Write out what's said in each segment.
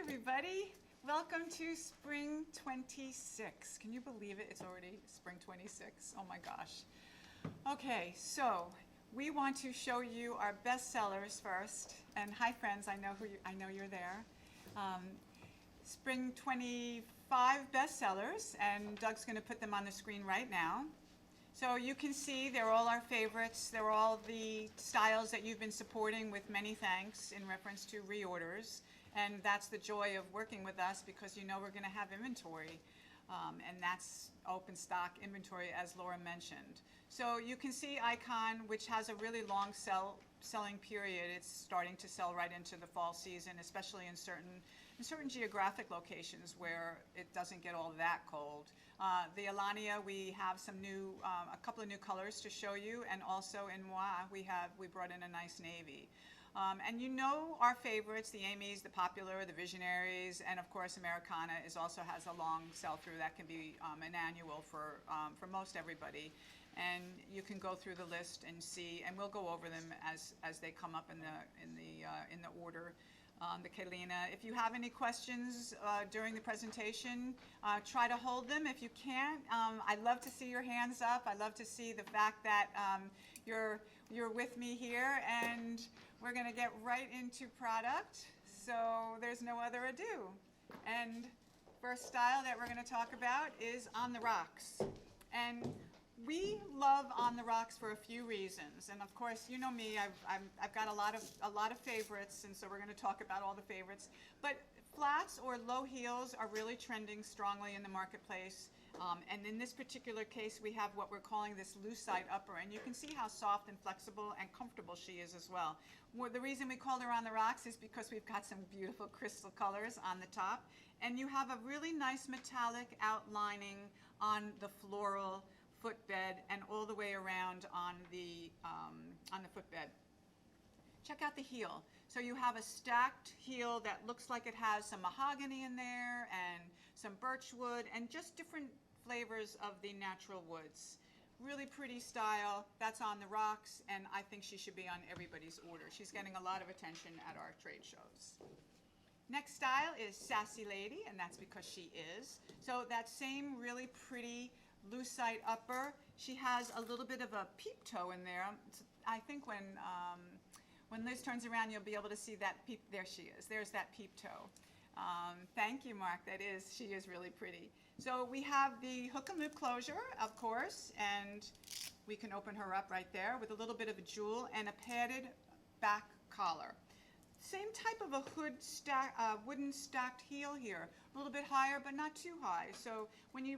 everybody. Welcome to Spring 26. Can you believe it? It's already Spring 26. Oh my gosh. Okay, so we want to show you our best sellers first. And hi friends, I know you're there. Spring 25 best sellers, and Doug's going to put them on the screen right now. So you can see they're all our favorites. They're all the styles that you've been supporting with many thanks in reference to reorders. And that's the joy of working with us, because you know we're going to have inventory. And that's open stock inventory, as Laura mentioned. So you can see Icon, which has a really long selling period. It's starting to sell right into the fall season, especially in certain geographic locations where it doesn't get all that cold. The Alania, we have a couple of new colors to show you, and also in Moi, we brought in a nice navy. And you know our favorites, the Amy's, the Popular, the Visionaries, and of course Americana also has a long sell-through that can be an annual for most everybody. And you can go through the list and see, and we'll go over them as they come up in the order. The Kalina. If you have any questions during the presentation, try to hold them if you can't. I'd love to see your hands up. I love to see the fact that you're with me here, and we're going to get right into product. So there's no other ado. And first style that we're going to talk about is On the Rocks. And we love On the Rocks for a few reasons, and of course, you know me. I've got a lot of favorites, and so we're going to talk about all the favorites. But flats or low heels are really trending strongly in the marketplace, and in this particular case, we have what we're calling this loose side upper, and you can see how soft and flexible and comfortable she is as well. The reason we called her On the Rocks is because we've got some beautiful crystal colors on the top, and you have a really nice metallic outlining on the floral footbed and all the way around on the footbed. Check out the heel. So you have a stacked heel that looks like it has some mahogany in there and some birchwood and just different flavors of the natural woods. Really pretty style. That's On the Rocks, and I think she should be on everybody's order. She's getting a lot of attention at our trade shows. Next style is Sassy Lady, and that's because she is. So that same really pretty loose side upper, she has a little bit of a peep toe in there. I think when Liz turns around, you'll be able to see that peep. There she is. There's that peep toe. Thank you, Mark. She is really pretty. So we have the hook and loop closure, of course, and we can open her up right there with a little bit of a jewel and a padded back collar. Same type of a hood wooden stacked heel here, a little bit higher, but not too high. So when you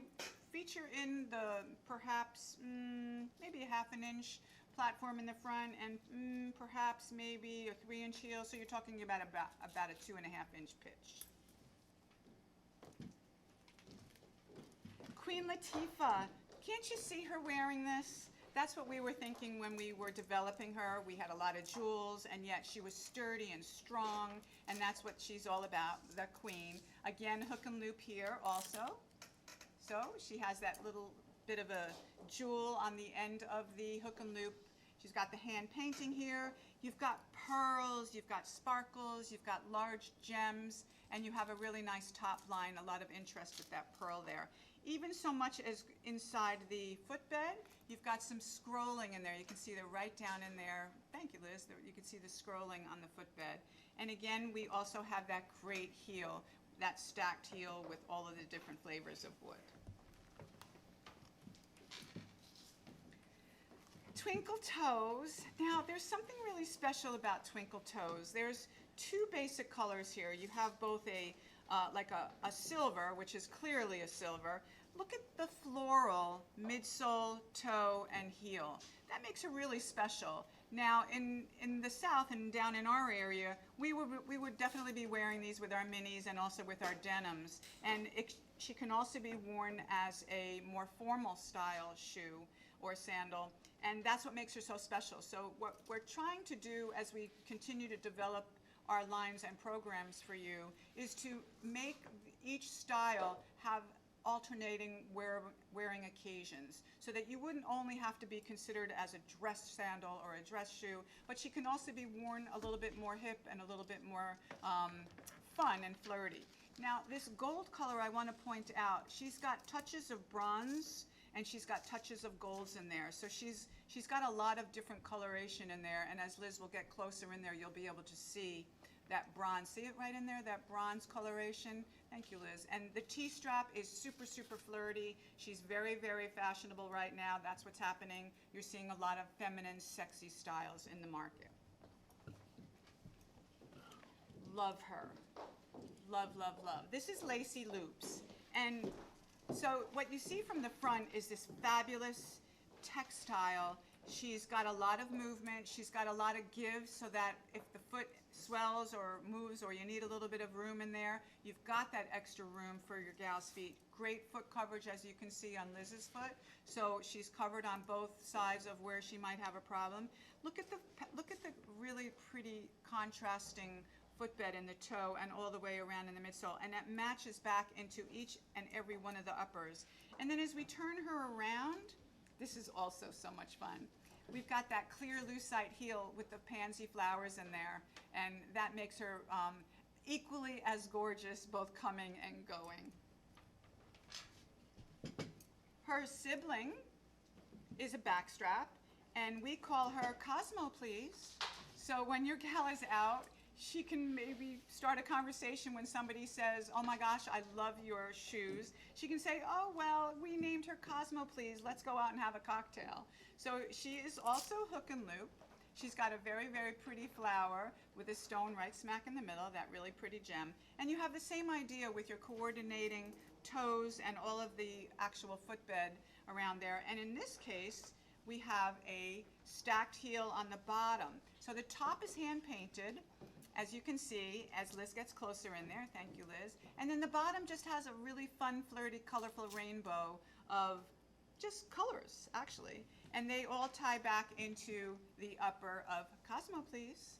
feature in the perhaps maybe a ½ inch platform in the front, and perhaps maybe a 3-inch heel, so you're talking about a 2.5-inch pitch. Queen Latifah, can't you see her wearing this? That's what we were thinking when we were developing her. We had a lot of jewels, and yet she was sturdy and strong, and that's what she's all about, the queen. Again, hook and loop here also. So she has that little bit of a jewel on the end of the hook and loop. She's got the hand painting here. You've got pearls, you've got sparkles, you've got large gems, and you have a really nice top line, a lot of interest with that pearl there. Even so much as inside the footbed, you've got some scrolling in there. You can see the right down in there. Thank you, Liz. You can see the scrolling on the footbed. And again, we also have that great heel, that stacked heel with all of the different flavors of wood. Twinkle Toes. Now, there's something really special about Twinkle Toes. There's two basic colors here. You have both like a silver, which is clearly a silver. Look at the floral midsole, toe, and heel. That makes her really special. Now, in the South and down in our area, we would definitely be wearing these with our minis and also with our denims. And she can also be worn as a more formal style shoe or sandal. And that's what makes her so special. So what we're trying to do as we continue to develop our lines and programs for you is to make each style have alternating wearing occasions, so that you wouldn't only have to be considered as a dress sandal or a dress shoe, but she can also be worn a little bit more hip and a little bit more fun and flirty. Now, this gold color, I want to point out, she's got touches of bronze and she's got touches of golds in there. So she's got a lot of different coloration in there, and as Liz will get closer in there, you'll be able to see that bronze. See it right in there, that bronze coloration? Thank you, Liz. And the T-strap is super, super flirty. She's very, very fashionable right now. That's what's happening. You're seeing a lot of feminine, sexy styles in the market. Love her. Love, love, love. This is Lacy Loops. And so what you see from the front is this fabulous textile. She's got a lot of movement. She's got a lot of give, so that if the foot swells or moves or you need a little bit of room in there, you've got that extra room for your gal's feet. Great foot coverage, as you can see on Liz's foot. So she's covered on both sides of where she might have a problem. Look at the really pretty contrasting footbed in the toe and all the way around in the midsole, and that matches back into each and every one of the uppers. And then as we turn her around, this is also so much fun. We've got that clear lucite heel with the pansy flowers in there, and that makes her equally as gorgeous, both coming and going. Her sibling is a backstrap, and we call her Cosmo Please. So when your gal is out, she can maybe start a conversation when somebody says, oh my gosh, I love your shoes. She can say, oh, well, we named her Cosmo Please. Let's go out and have a cocktail. So she is also hook and loop. She's got a very, very pretty flower with a stone right smack in the middle, that really pretty gem. And you have the same idea with your coordinating toes and all of the actual footbed around there. And in this case, we have a stacked heel on the bottom. So the top is hand painted, as you can see, as Liz gets closer in there. Thank you, Liz. And then the bottom just has a really fun, flirty, colorful rainbow of just colors, actually. And they all tie back into the upper of Cosmo Please.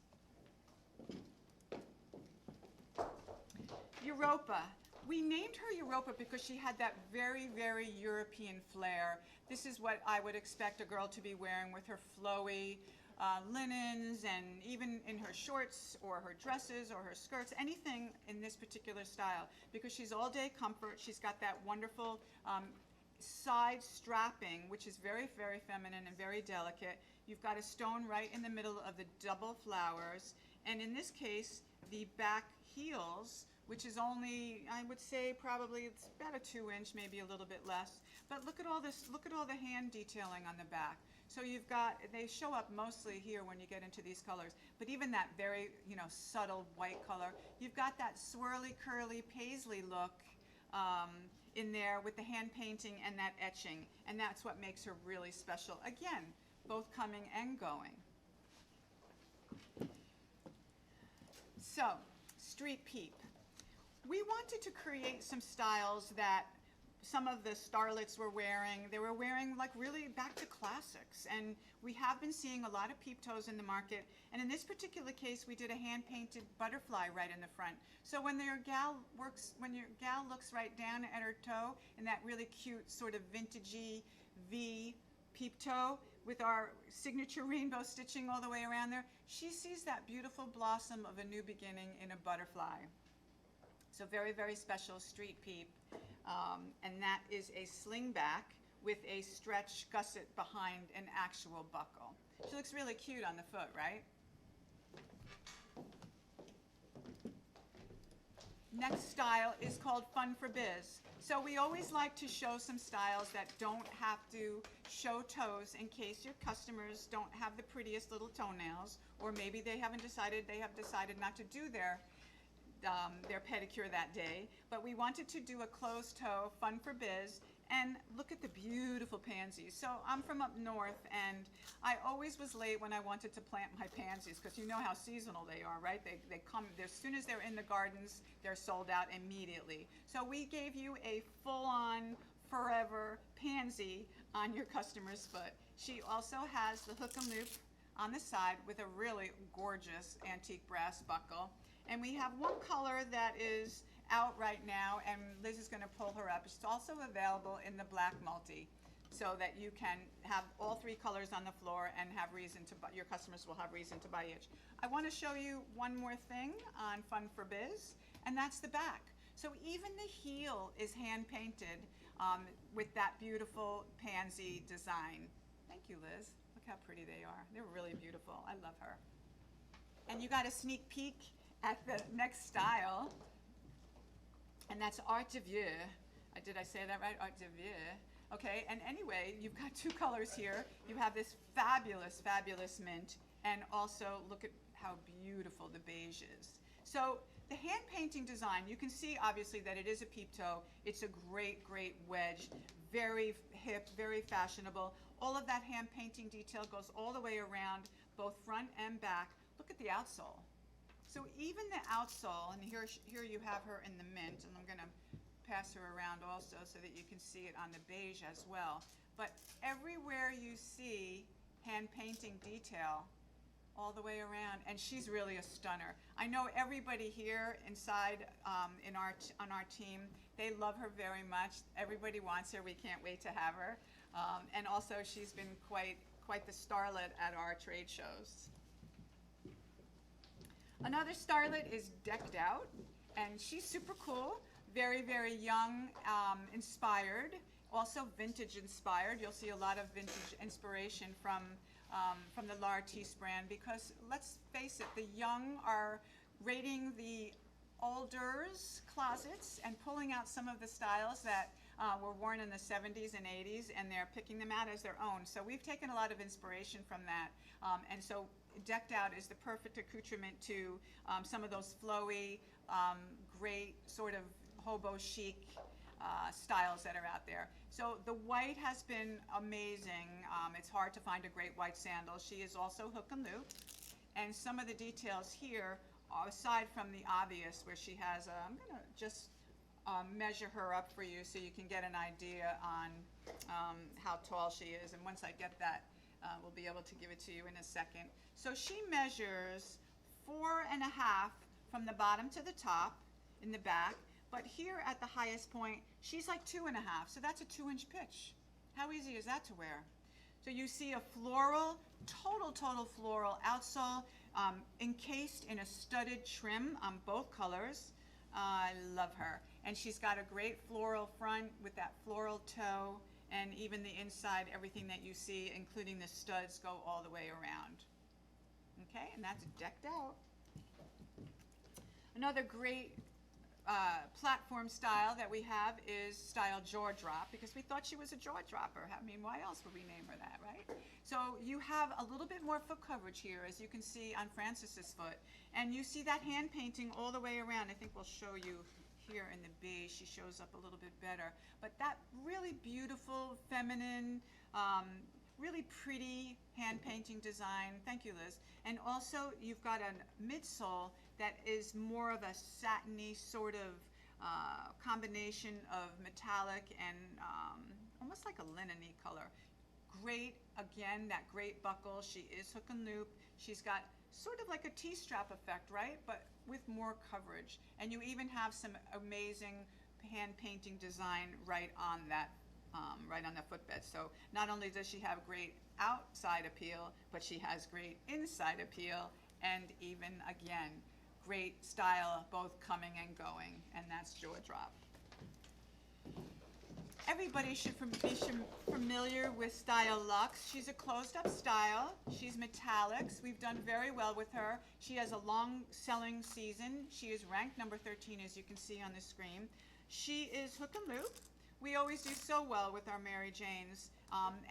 Europa. We named her Europa because she had that very, very European flair. This is what I would expect a girl to be wearing, with her flowy linens, and even in her shorts or her dresses or her skirts, anything in this particular style, because she's all day comfort. She's got that wonderful side strapping, which is very, very feminine and very delicate. You've got a stone right in the middle of the double flowers, and in this case, the back heels, which is only, I would say, probably it's about a 2-inch, maybe a little bit less. But look at all this, look at all the hand detailing on the back. So you've got, they show up mostly here when you get into these colors, but even that very, subtle white color, you've got that swirly, curly paisley look in there with the hand painting and that etching, and that's what makes her really special. Again, both coming and going. So, street peep. We wanted to create some styles that some of the starlets were wearing. They were wearing like really back to classics, and we have been seeing a lot of peep toes in the market, and in this particular case we did a hand-painted butterfly right in the front. So when your gal looks right down at her toe in that really cute sort of vintagey V peep toe with our signature rainbow stitching all the way around there, she sees that beautiful blossom of a new beginning in a butterfly. So very, very special street peep. And that is a slingback with a stretch gusset behind an actual buckle. She looks really cute on the foot, right? Next style is called Fun for Biz. So we always like to show some styles that don't have to show toes, in case your customers don't have the prettiest little toenails, or maybe they have decided not to do their pedicure that day, but we wanted to do a closed toe, Fun for Biz, and look at the beautiful pansies. So I'm from up north, and I always was late when I wanted to plant my pansies, because you know how seasonal they are, right? They come, as soon as they're in the gardens, they're sold out immediately. So we gave you a full-on, forever pansy on your customer's foot. She also has the hook and loop on the side with a really gorgeous antique brass buckle. And we have one color that is out right now, and Liz is going to pull her up. It's also available in the black multi, so that you can have all three colors on the floor and have reason to buy, your customers will have reason to buy each. I want to show you one more thing on Fun for Biz, and that's the back. So even the heel is hand painted with that beautiful pansy design. Thank you, Liz. Look how pretty they are. They're really beautiful. I love her. And you got a sneak peek at the next style, and that's Art de Vieux. Did I say that right? Art de Vieux. Okay, and anyway, you've got two colors here. You have this fabulous, fabulous mint, and also look at how beautiful the beige is. So the hand painting design, you can see obviously that it is a peep toe. It's a great, great wedge, very hip, very fashionable. All of that hand painting detail goes all the way around, both front and back. Look at the outsole. So even the outsole, and here you have her in the mint, and I'm gonna pass her around also so that you can see it on the beige as well. But everywhere you see hand painting detail all the way around, and she's really a stunner. I know everybody here inside on our team, they love her very much. Everybody wants her. We can't wait to have her. And also she's been quite the starlet at our trade shows. Another starlet is Decked Out, and she's super cool. Very, very young, inspired, also vintage inspired. You'll see a lot of vintage inspiration from the L'Artiste brand, because let's face it, the young are raiding the older's closets and pulling out some of the styles that were worn in the 70s and 80s, and they're picking them out as their own. So we've taken a lot of inspiration from that, and so Decked Out is the perfect accoutrement to some of those flowy, great sort of hobo chic styles that are out there. So the white has been amazing. It's hard to find a great white sandal. She is also hook and loop. And some of the details here, aside from the obvious where she has, I'm gonna just measure her up for you so you can get an idea on how tall she is. And once I get that, we'll be able to give it to you in a second. So she measures 4.5 from the bottom to the top in the back. But here at the highest point, she's like 2.5, so that's a 2-inch pitch. How easy is that to wear? So you see a floral, total floral outsole, encased in a studded trim on both colors. I love her. And she's got a great floral front with that floral toe, and even the inside, everything that you see, including the studs, go all the way around. Okay, and that's Decked Out. Another great platform style that we have is style Jaw Drop, because we thought she was a jaw dropper. I mean, why else would we name her that, right? So you have a little bit more foot coverage here, as you can see on Frances's foot, and you see that hand painting all the way around. I think we'll show you here in the beige. She shows up a little bit better, but that really beautiful, feminine, really pretty hand painting design. Thank you, Liz. And also you've got a midsole that is more of a satiny sort of combination of metallic and almost like a linen-y color. Great, again, that great buckle. She is hook and loop. She's got sort of like a T-strap effect, right? But with more coverage. And you even have some amazing hand painting design right on that, right on the footbed. So not only does she have great outside appeal, but she has great inside appeal, and even, again, great style both coming and going, and that's Jaw Drop. Everybody should be familiar with Style Luxe. She's a closed-up style. She's metallics. We've done very well with her. She has a long selling season. She is ranked number 13, as you can see on the screen. She is hook and loop. We always do so well with our Mary Janes,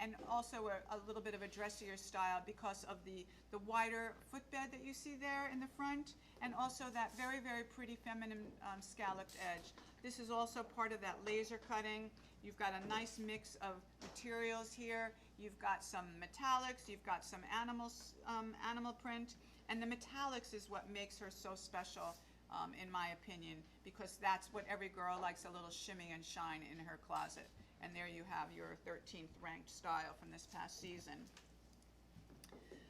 and also a little bit of a dressier style because of the wider footbed that you see there in the front, and also that very, very pretty feminine scalloped edge. This is also part of that laser cutting. You've got a nice mix of materials here. You've got some metallics, you've got some animal print, and the metallics is what makes her so special, in my opinion, because that's what every girl likes, a little shimmy and shine in her closet. And there you have your 13th ranked style from this past season.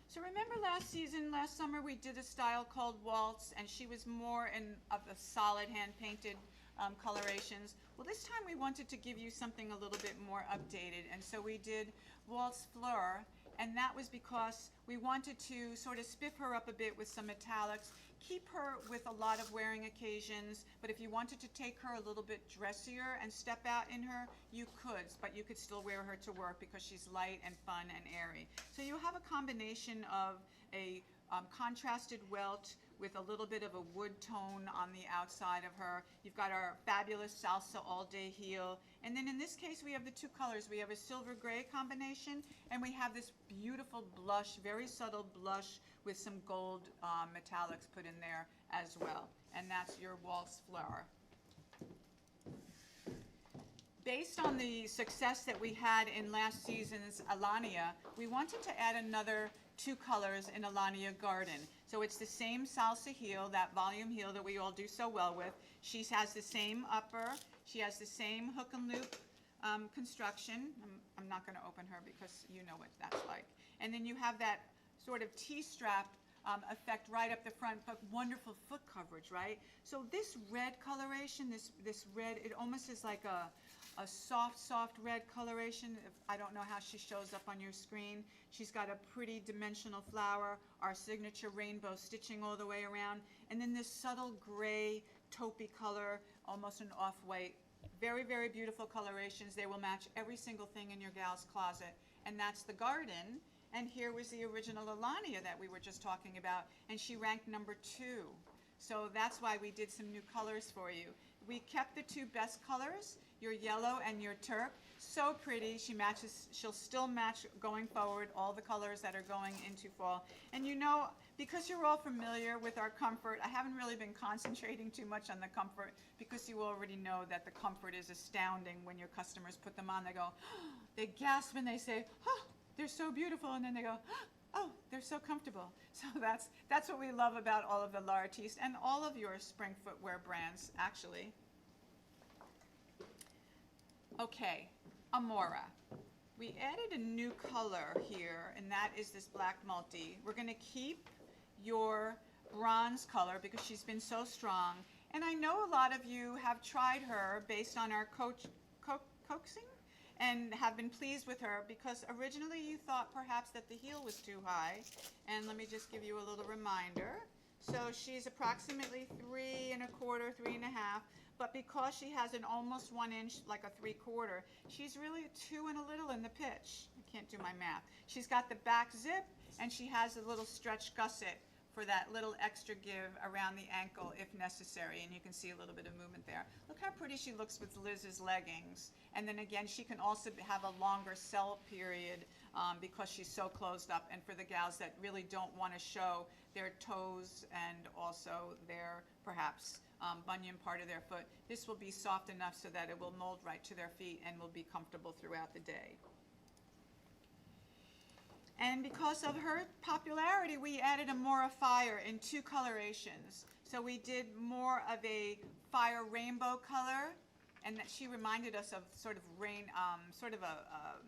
So remember last summer, we did a style called Waltz, and she was more of a solid hand-painted colorations. Well, this time we wanted to give you something a little bit more updated, and so we did Waltz Fleur, and that was because we wanted to sort of spiff her up a bit with some metallics, keep her with a lot of wearing occasions, but if you wanted to take her a little bit dressier and step out in her, you could, but you could still wear her to work because she's light and fun and airy. So you have a combination of a contrasted welt with a little bit of a wood tone on the outside of her. You've got our fabulous salsa all-day heel. And then in this case, we have the two colors. We have a silver gray combination, and we have this beautiful blush, very subtle blush with some gold metallics put in there as well. And that's your Waltz Fleur. Based on the success that we had in last season's Alania, we wanted to add another two colors in Alania Garden. So it's the same salsa heel, that volume heel that we all do so well with. She has the same upper. She has the same hook and loop construction. I'm not going to open her because you know what that's like. And then you have that sort of T-strap effect right up the front, but wonderful foot coverage, right? So this red coloration, this red, it almost is like a soft red coloration. I don't know how she shows up on your screen. She's got a pretty dimensional flower, our signature rainbow stitching all the way around, and then this subtle gray taupey color, almost an off-white. Very, very beautiful colorations. They will match every single thing in your gal's closet, and that's the Garden. And here was the original Alania that we were just talking about, and she ranked number 2. So that's why we did some new colors for you. We kept the two best colors, your yellow and your turp. So pretty. She'll still match going forward all the colors that are going into fall. And you know, because you're all familiar with our comfort, I haven't really been concentrating too much on the comfort because you already know that the comfort is astounding when your customers put them on. They go, they gasp and they say, oh, they're so beautiful, and then they go, oh, they're so comfortable. So that's what we love about all of the L'Artiste and all of your Spring Footwear brands, actually. Okay, Amora. We added a new color here, and that is this black multi. We're going to keep your bronze color because she's been so strong. And I know a lot of you have tried her based on our coaxing and have been pleased with her because originally you thought perhaps that the heel was too high. And let me just give you a little reminder. So she's approximately 3 1/4, 3 1/2, but because she has an almost 1 inch, like a 3/4, she's really 2 and a little in the pitch. I can't do my math. She's got the back zip, and she has a little stretch gusset for that little extra give around the ankle if necessary, and you can see a little bit of movement there. Look how pretty she looks with Liz's leggings. And then again, she can also have a longer sell period because she's so closed up, and for the gals that really don't want to show their toes and also their perhaps bunion part of their foot, this will be soft enough so that it will mold right to their feet and will be comfortable throughout the day. And because of her popularity, we added a more fire in 2 colorations. So we did more of a fire rainbow color, and that she reminded us of sort of sort of a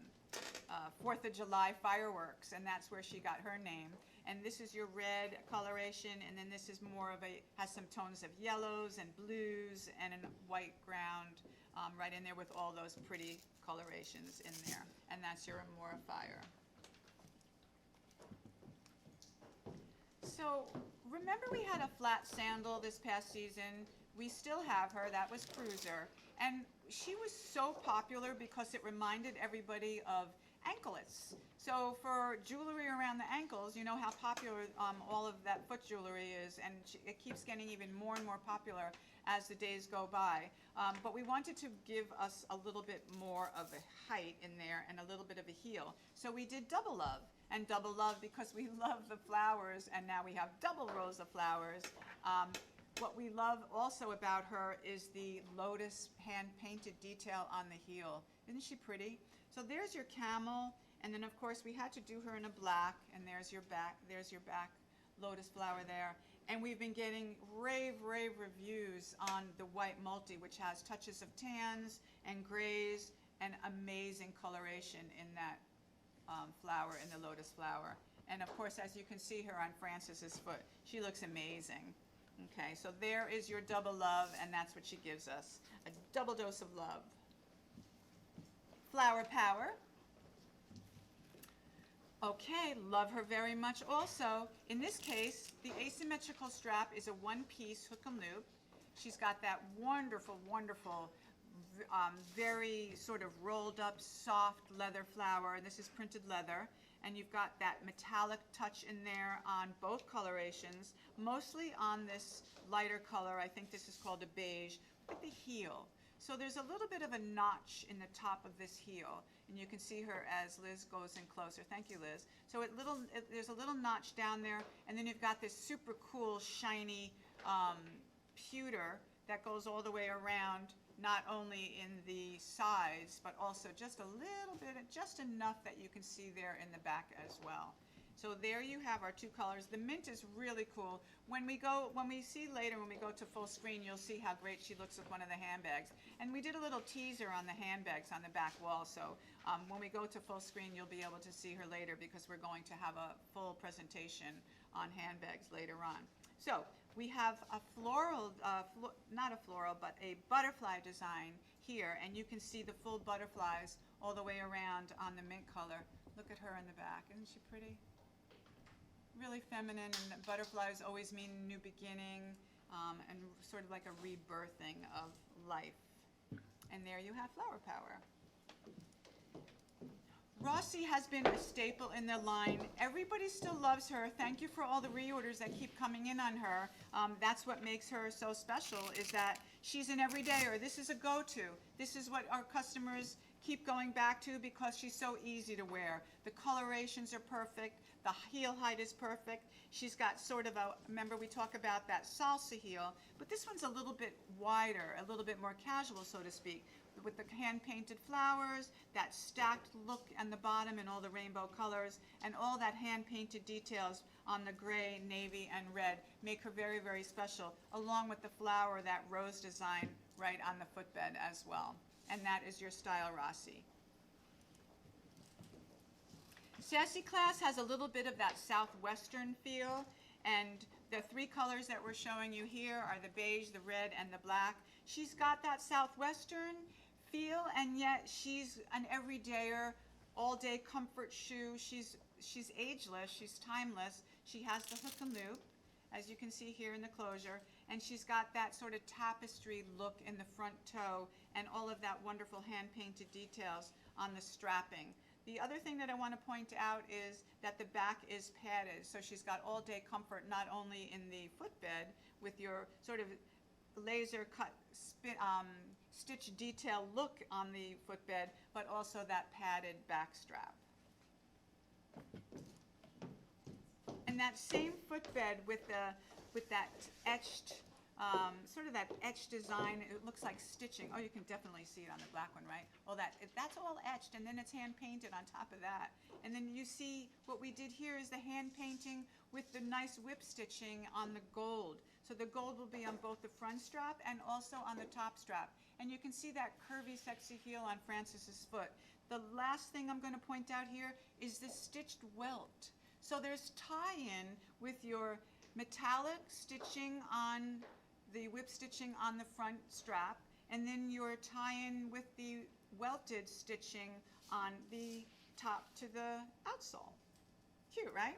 4th of July fireworks, and that's where she got her name. And this is your red coloration, and then this is more of has some tones of yellows and blues and a white ground right in there with all those pretty colorations in there. And that's your Amora Fire. So remember we had a flat sandal this past season. We still have her. That was Cruiser. And she was so popular because it reminded everybody of anklets. So for jewelry around the ankles, you know how popular all of that foot jewelry is, and it keeps getting even more and more popular as the days go by. But we wanted to give us a little bit more of a height in there and a little bit of a heel. So we did Double Love. And Double Love because we love the flowers, and now we have double rows of flowers. What we love also about her is the lotus hand-painted detail on the heel. Isn't she pretty? So there's your camel, and then of course we had to do her in a black, and there's your back lotus flower there. And we've been getting rave reviews on the white multi, which has touches of tans and grays and amazing coloration in that flower, in the lotus flower. And of course, as you can see her on Frances's foot, she looks amazing. Okay, so there is your double love, and that's what she gives us, a double dose of love. Flower Power. Okay, love her very much also. In this case, the asymmetrical strap is a one-piece hook and loop. She's got that wonderful, wonderful, very sort of rolled up, soft leather flower. This is printed leather. And you've got that metallic touch in there on both colorations, mostly on this lighter color. I think this is called a beige. Look at the heel. So there's a little bit of a notch in the top of this heel, and you can see her as Liz goes in closer. Thank you, Liz. So there's a little notch down there, and then you've got this super cool, shiny pewter that goes all the way around, not only in the sides, but also just a little bit, just enough that you can see there in the back as well. So there you have our two colors. The mint is really cool. When we see later, when we go to full screen, you'll see how great she looks with one of the handbags. And we did a little teaser on the handbags on the back wall. So when we go to full screen, you'll be able to see her later, because we're going to have a full presentation on handbags later on. So we have a floral, not a floral, but a butterfly design here. And you can see the full butterflies all the way around on the mint color. Look at her in the back. Isn't she pretty? Really feminine, and butterflies always mean new beginning, and sort of like a rebirthing of life. And there you have Flower Power. Rossi has been a staple in the line. Everybody still loves her. Thank you for all the reorders that keep coming in on her. That's what makes her so special, is that she's an everydayer. This is a go-to. This is what our customers keep going back to, because she's so easy to wear. The colorations are perfect. The heel height is perfect. She's got sort of a, remember we talk about that salsa heel, but this one's a little bit wider, a little bit more casual, so to speak, with the hand-painted flowers, that stacked look on the bottom in all the rainbow colors, and all that hand-painted details on the gray, navy, and red make her very, very special, along with the flower, that rose design right on the footbed as well. And that is your style, Rossi. Sassy Class has a little bit of that southwestern feel, and the three colors that we're showing you here are the beige, the red, and the black. She's got that southwestern feel, and yet she's an everydayer, all-day comfort shoe. She's ageless, she's timeless. She has the hook and loop, as you can see here in the closure, and she's got that sort of tapestry look in the front toe, and all of that wonderful hand-painted details on the strapping. The other thing that I want to point out is that the back is padded, so she's got all-day comfort, not only in the footbed with your sort of laser cut stitch detail look on the footbed, but also that padded back strap. And that same footbed with that etched, sort of that etched design, it looks like stitching. Oh, you can definitely see it on the black one, right? Well, that's all etched, and then it's hand painted on top of that. And then you see what we did here is the hand painting with the nice whip stitching on the gold. So the gold will be on both the front strap and also on the top strap. And you can see that curvy, sexy heel on Frances's foot. The last thing I'm going to point out here is the stitched welt. So there's tie-in with your metallic stitching on the whip stitching on the front strap, and then your tie-in with the welted stitching on the top to the outsole. Cute, right?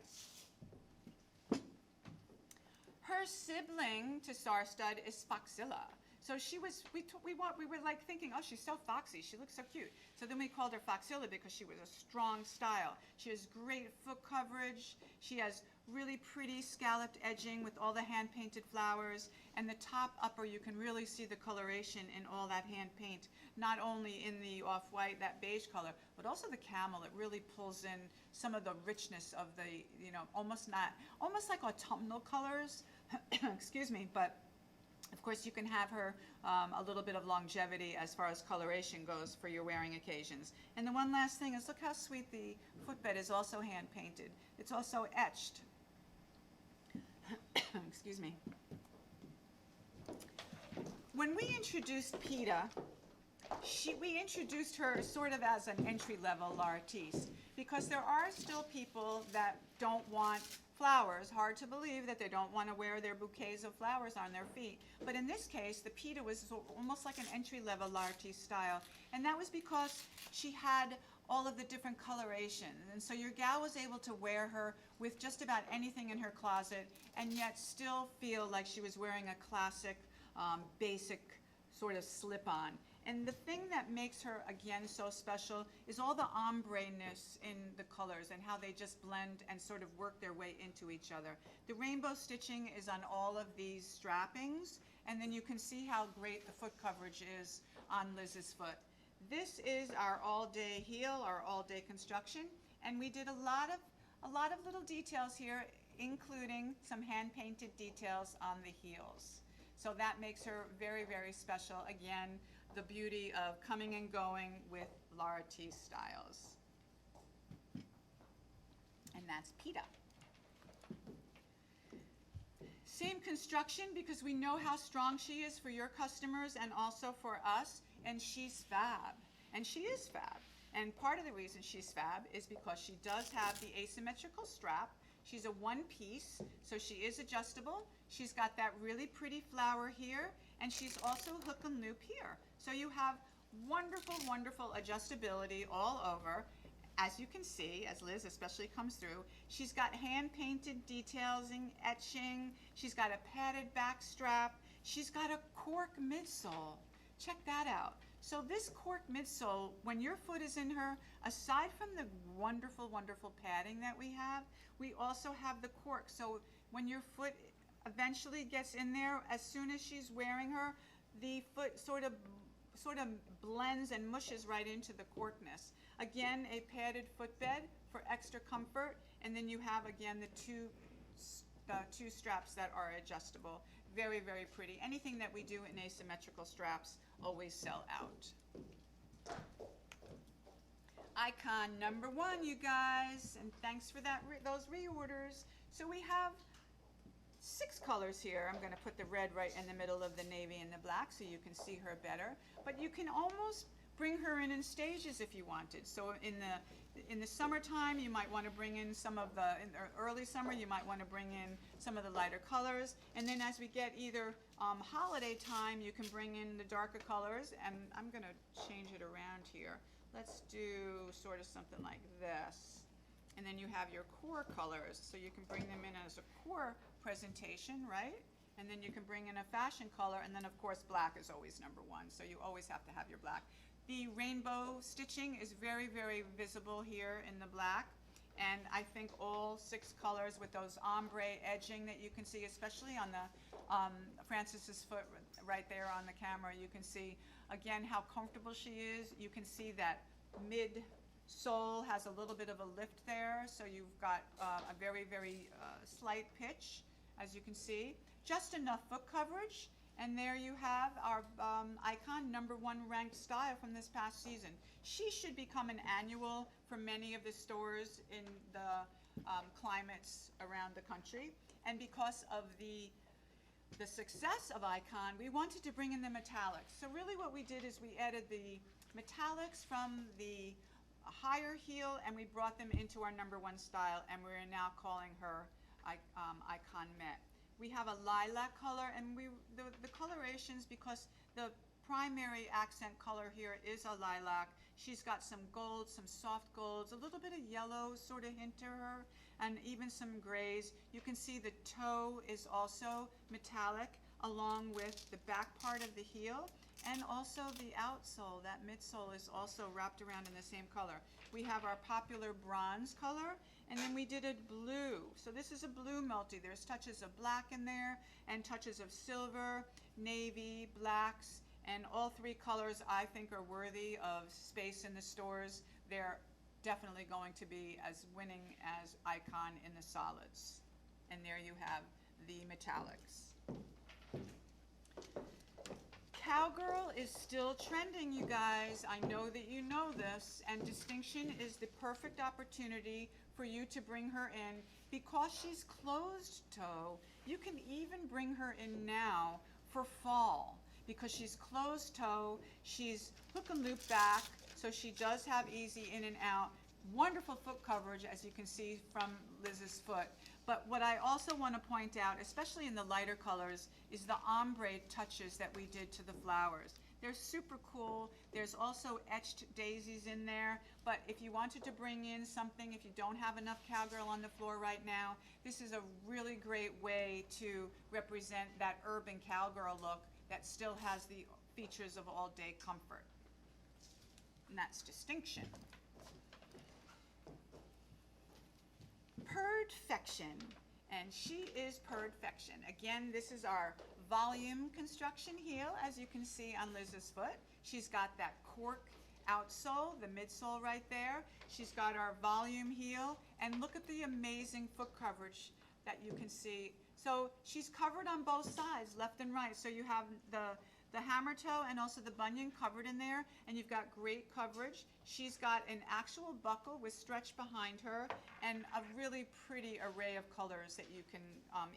Her sibling to Sarstud is Foxilla. So she was, we were like thinking, oh, she's so foxy, she looks so cute. So then we called her Foxilla because she was a strong style. She has great foot coverage. She has really pretty scalloped edging with all the hand-painted flowers. And the top upper, you can really see the coloration in all that hand paint, not only in the off-white, that beige color, but also the camel. It really pulls in some of the richness of the, you know, almost like autumnal colors, excuse me, but of course, you can have her a little bit of longevity as far as coloration goes for your wearing occasions. And the one last thing is, look how sweet the footbed is also hand painted. It's also etched. Excuse me. When we introduced Peta, we introduced her sort of as an entry-level artiste, because there are still people that don't want flowers. Hard to believe that they don't want to wear their bouquets of flowers on their feet. But in this case, the pita was almost like an entry-level Lartigue style. And that was because she had all of the different colorations. And so your gal was able to wear her with just about anything in her closet and yet still feel like she was wearing a classic, basic sort of slip-on. And the thing that makes her, again, so special is all the ombre-ness in the colors and how they just blend and sort of work their way into each other. The rainbow stitching is on all of these strappings, and then you can see how great the foot coverage is on Liz's foot. This is our all-day heel, our all-day construction, and we did a lot of little details here, including some hand-painted details on the heels. So that makes her very, very special. Again, the beauty of coming and going with Lartigue styles. And that's Pita. Same construction because we know how strong she is for your customers and also for us, and she's fab. And she is fab. And part of the reason she's fab is because she does have the asymmetrical strap. She's a one piece, so she is adjustable. She's got that really pretty flower here, and she's also hook and loop here. So you have wonderful, wonderful adjustability all over. As you can see, as Liz especially comes through, she's got hand-painted detailing, etching. She's got a padded back strap. She's got a cork midsole. Check that out. So this cork midsole, when your foot is in her, aside from the wonderful, wonderful padding that we have, we also have the cork. So when your foot eventually gets in there, as soon as she's wearing her, the foot sort of blends and mushes right into the corkness. Again, a padded footbed for extra comfort, and then you have again the two straps that are adjustable. Very, very pretty. Anything that we do in asymmetrical straps always sell out. Icon number 1, you guys, and thanks for those reorders. So we have 6 colors here. I'm going to put the red right in the middle of the navy and the black so you can see her better. But you can almost bring her in stages if you wanted. So in the summertime, you might want to bring in some of the, in the early summer, you might want to bring in some of the lighter colors. And then as we get either holiday time, you can bring in the darker colors. And I'm going to change it around here. Let's do sort of something like this. And then you have your core colors. So you can bring them in as a core presentation, right? And then you can bring in a fashion color, and then of course black is always number 1, so you always have to have your black. The rainbow stitching is very, very visible here in the black, and I think all 6 colors with those ombre edging that you can see, especially on the Frances's foot right there on the camera, you can see again how comfortable she is. You can see that mid sole has a little bit of a lift there, so you've got a very, very slight pitch, as you can see. Just enough foot coverage, and there you have our icon number 1 ranked style from this past season. She should become an annual for many of the stores in the climates around the country, and because of the success of Icon, we wanted to bring in the metallics. So really what we did is we added the metallics from the higher heel, and we brought them into our number 1 style, and we're now calling her Icon Met. We have a lilac color, and the colorations, because the primary accent color here is a lilac. She's got some golds, some soft golds, a little bit of yellow sort of hint to her, and even some grays. You can see the toe is also metallic, along with the back part of the heel, and also the outsole. That midsole is also wrapped around in the same color. We have our popular bronze color, and then we did a blue. So this is a blue multi. There's touches of black in there, and touches of silver, navy, blacks, and all 3 colors I think are worthy of space in the stores. They're definitely going to be as winning as Icon in the solids. And there you have the metallics. Cowgirl is still trending, you guys. I know that you know this, and distinction is the perfect opportunity for you to bring her in. Because she's closed toe, you can even bring her in now for fall. Because she's closed toe, she's hook and loop back, so she does have easy in and out. Wonderful foot coverage, as you can see from Liz's foot. But what I also want to point out, especially in the lighter colors, is the ombre touches that we did to the flowers. They're super cool. There's also etched daisies in there, but if you wanted to bring in something, if you don't have enough cowgirl on the floor right now, this is a really great way to represent that urban cowgirl look that still has the features of all-day comfort. And that's distinction. Perfection, and she is perfection. Again, this is our volume construction heel, as you can see on Liz's foot. She's got that cork outsole, the midsole right there. She's got our volume heel, and look at the amazing foot coverage that you can see. So she's covered on both sides, left and right. So you have the hammer toe and also the bunion covered in there, and you've got great coverage. She's got an actual buckle with stretch behind her and a really pretty array of colors that you can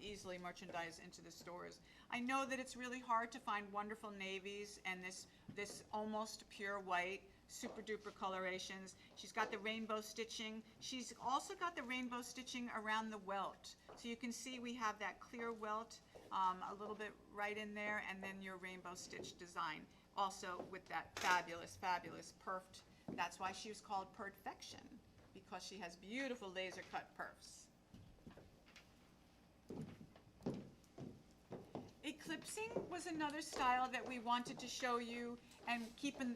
easily merchandise into the stores. I know that it's really hard to find wonderful navies and this almost pure white, super duper colorations. She's got the rainbow stitching. She's also got the rainbow stitching around the welt. So you can see we have that clear welt a little bit right in there, and then your rainbow stitch design also with that fabulous, fabulous perfed. That's why she was called Perfection, because she has beautiful laser cut perfs. Eclipsing was another style that we wanted to show you, and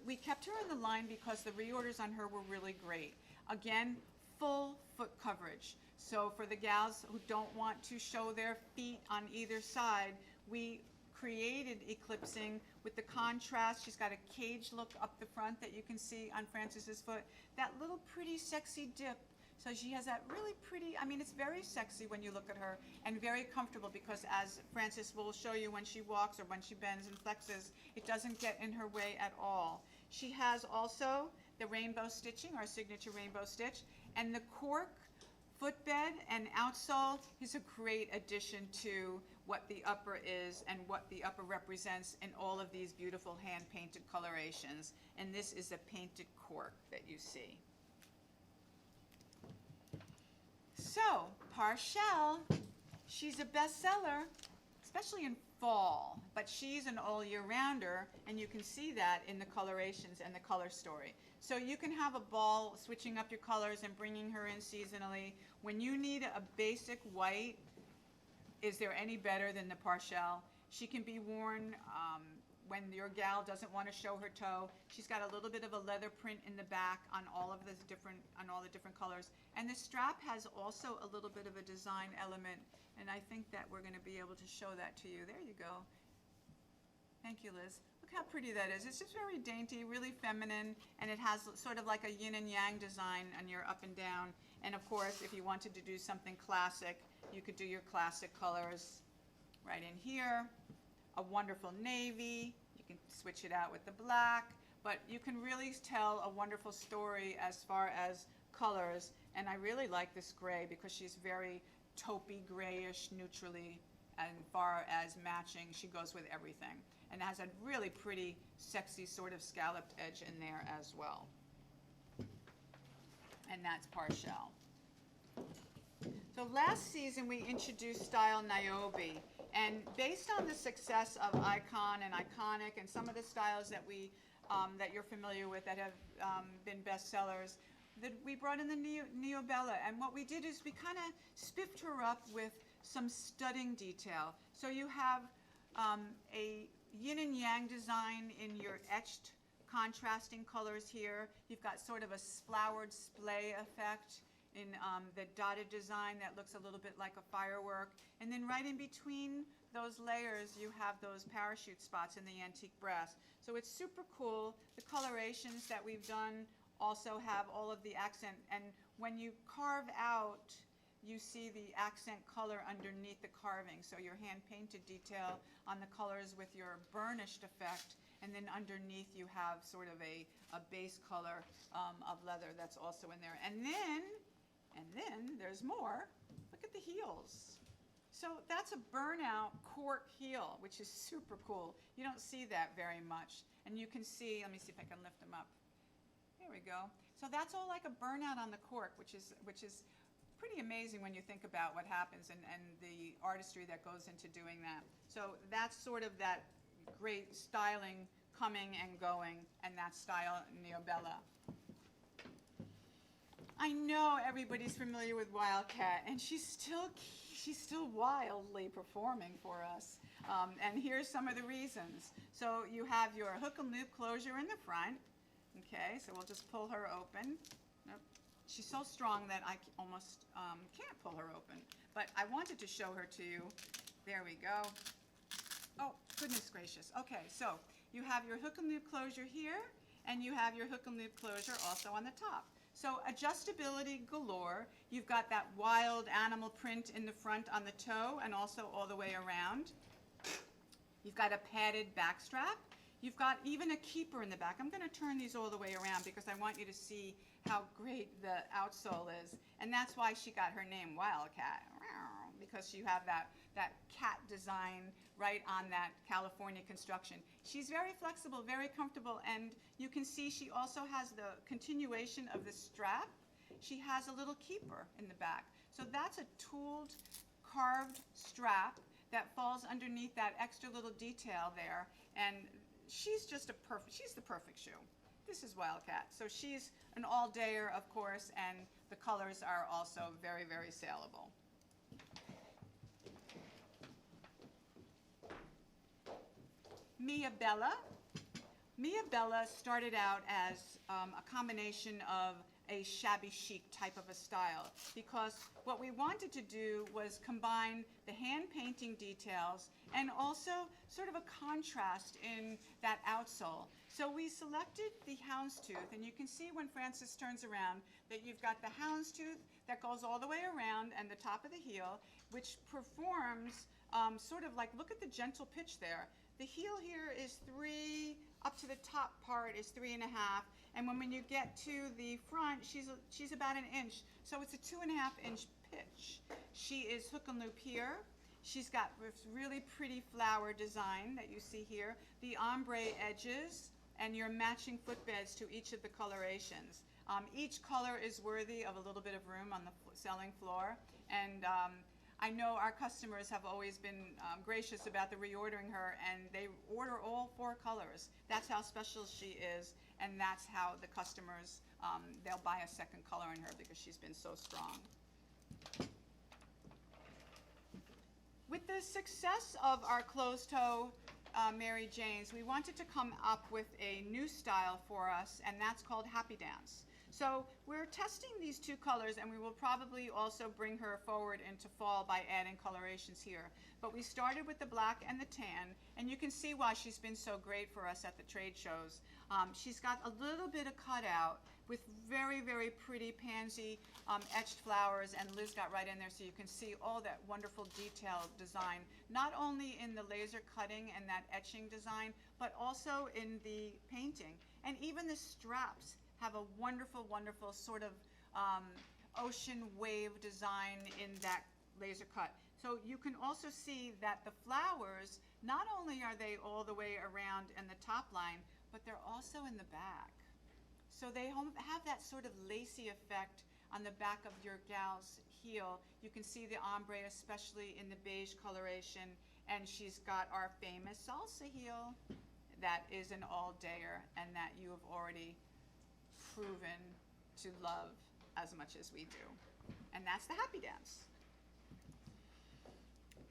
we kept her in the line because the reorders on her were really great. Again, full foot coverage. So for the gals who don't want to show their feet on either side, we created eclipsing with the contrast. She's got a cage look up the front that you can see on Frances's foot. That little pretty sexy dip. So she has that really pretty, I mean, it's very sexy when you look at her, and very comfortable, because as Frances will show you when she walks or when she bends and flexes, it doesn't get in her way at all. She has also the rainbow stitching, our signature rainbow stitch, and the cork footbed and outsole is a great addition to what the upper is and what the upper represents in all of these beautiful hand-painted colorations. And this is a painted cork that you see. So, Parshell, she's a bestseller, especially in fall, but she's an all-year-rounder, and you can see that in the colorations and the color story. So you can have a ball switching up your colors and bringing her in seasonally. When you need a basic white, is there any better than the Parshell? She can be worn when your gal doesn't want to show her toe. She's got a little bit of a leather print in the back on all of the different colors. And the strap has also a little bit of a design element, and I think that we're going to be able to show that to you. There you go. Thank you, Liz. Look how pretty that is. It's just very dainty, really feminine, and it has sort of like a yin and yang design on your up and down. And of course, if you wanted to do something classic, you could do your classic colors right in here. A wonderful navy. You can switch it out with the black, but you can really tell a wonderful story as far as colors. And I really like this gray because she's very taupey, grayish, neutrally, and far as matching, she goes with everything. And it has a really pretty, sexy sort of scalloped edge in there as well. And that's Parshell. So last season we introduced style Niobe, and based on the success of Icon and Iconic and some of the styles that that you're familiar with that have been bestsellers, that we brought in the Neobella, and what we did is we kind of spiffed her up with some studding detail. So you have a yin and yang design in your etched contrasting colors here. You've got sort of a flowered splay effect in the dotted design that looks a little bit like a firework. And then right in between those layers, you have those parachute spots in the antique brass. So it's super cool. The colorations that we've done also have all of the accent. And when you carve out, you see the accent color underneath the carving. So your hand-painted detail on the colors with your burnished effect. And then underneath you have sort of a base color of leather that's also in there. And then there's more. Look at the heels. So that's a burnout cork heel, which is super cool. You don't see that very much. And you can see, let me see if I can lift them up. There we go. So that's all like a burnout on the cork, which is pretty amazing when you think about what happens and the artistry that goes into doing that. So that's sort of that great styling coming and going, and that style Neobella. I know everybody's familiar with Wildcat, and she's still wildly performing for us. And here's some of the reasons. So you have your hook and loop closure in the front. Okay, so we'll just pull her open. Nope. She's so strong that I almost can't pull her open. But I wanted to show her to you. There we go. Oh, goodness gracious. Okay, so you have your hook and loop closure here, and you have your hook and loop closure also on the top. So adjustability galore. You've got that wild animal print in the front on the toe and also all the way around. You've got a padded back strap. You've got even a keeper in the back. I'm going to turn these all the way around because I want you to see how great the outsole is. And that's why she got her name Wildcat, because you have that cat design right on that California construction. She's very flexible, very comfortable, and you can see she also has the continuation of the strap. She has a little keeper in the back. So that's a tooled, carved strap that falls underneath that extra little detail there. And she's just she's the perfect shoe. This is Wildcat. So she's an all-dayer, of course, and the colors are also very, very saleable. Mia Bella. Mia Bella started out as a combination of a shabby chic type of a style, because what we wanted to do was combine the hand painting details and also sort of a contrast in that outsole. So we selected the houndstooth, and you can see when Frances turns around that you've got the houndstooth that goes all the way around and the top of the heel, which performs sort of like, look at the gentle pitch there. The heel here is 3, up to the top part is 3.5, and when you get to the front, she's about an inch. So it's a 2.5 inch pitch. She is hook and loop here. She's got this really pretty flower design that you see here, the ombre edges, and your matching footbeds to each of the colorations. Each color is worthy of a little bit of room on the selling floor, and I know our customers have always been gracious about the reordering her, and they order all 4 colors. That's how special she is, and that's how the customers, they'll buy a second color in her because she's been so strong. With the success of our closed-toe Mary Janes, we wanted to come up with a new style for us, and that's called Happy Dance. So we're testing these 2 colors, and we will probably also bring her forward into fall by adding colorations here. But we started with the black and the tan, and you can see why she's been so great for us at the trade shows. She's got a little bit of cutout with very, very pretty pansy etched flowers, and Liz got right in there so you can see all that wonderful detailed design, not only in the laser cutting and that etching design, but also in the painting. And even the straps have a wonderful, wonderful sort of ocean wave design in that laser cut. So you can also see that the flowers, not only are they all the way around in the top line, but they're also in the back. So they have that sort of lacy effect on the back of your gal's heel. You can see the ombre, especially in the beige coloration, and she's got our famous salsa heel that is an all-dayer and that you have already proven to love as much as we do. And that's the Happy Dance.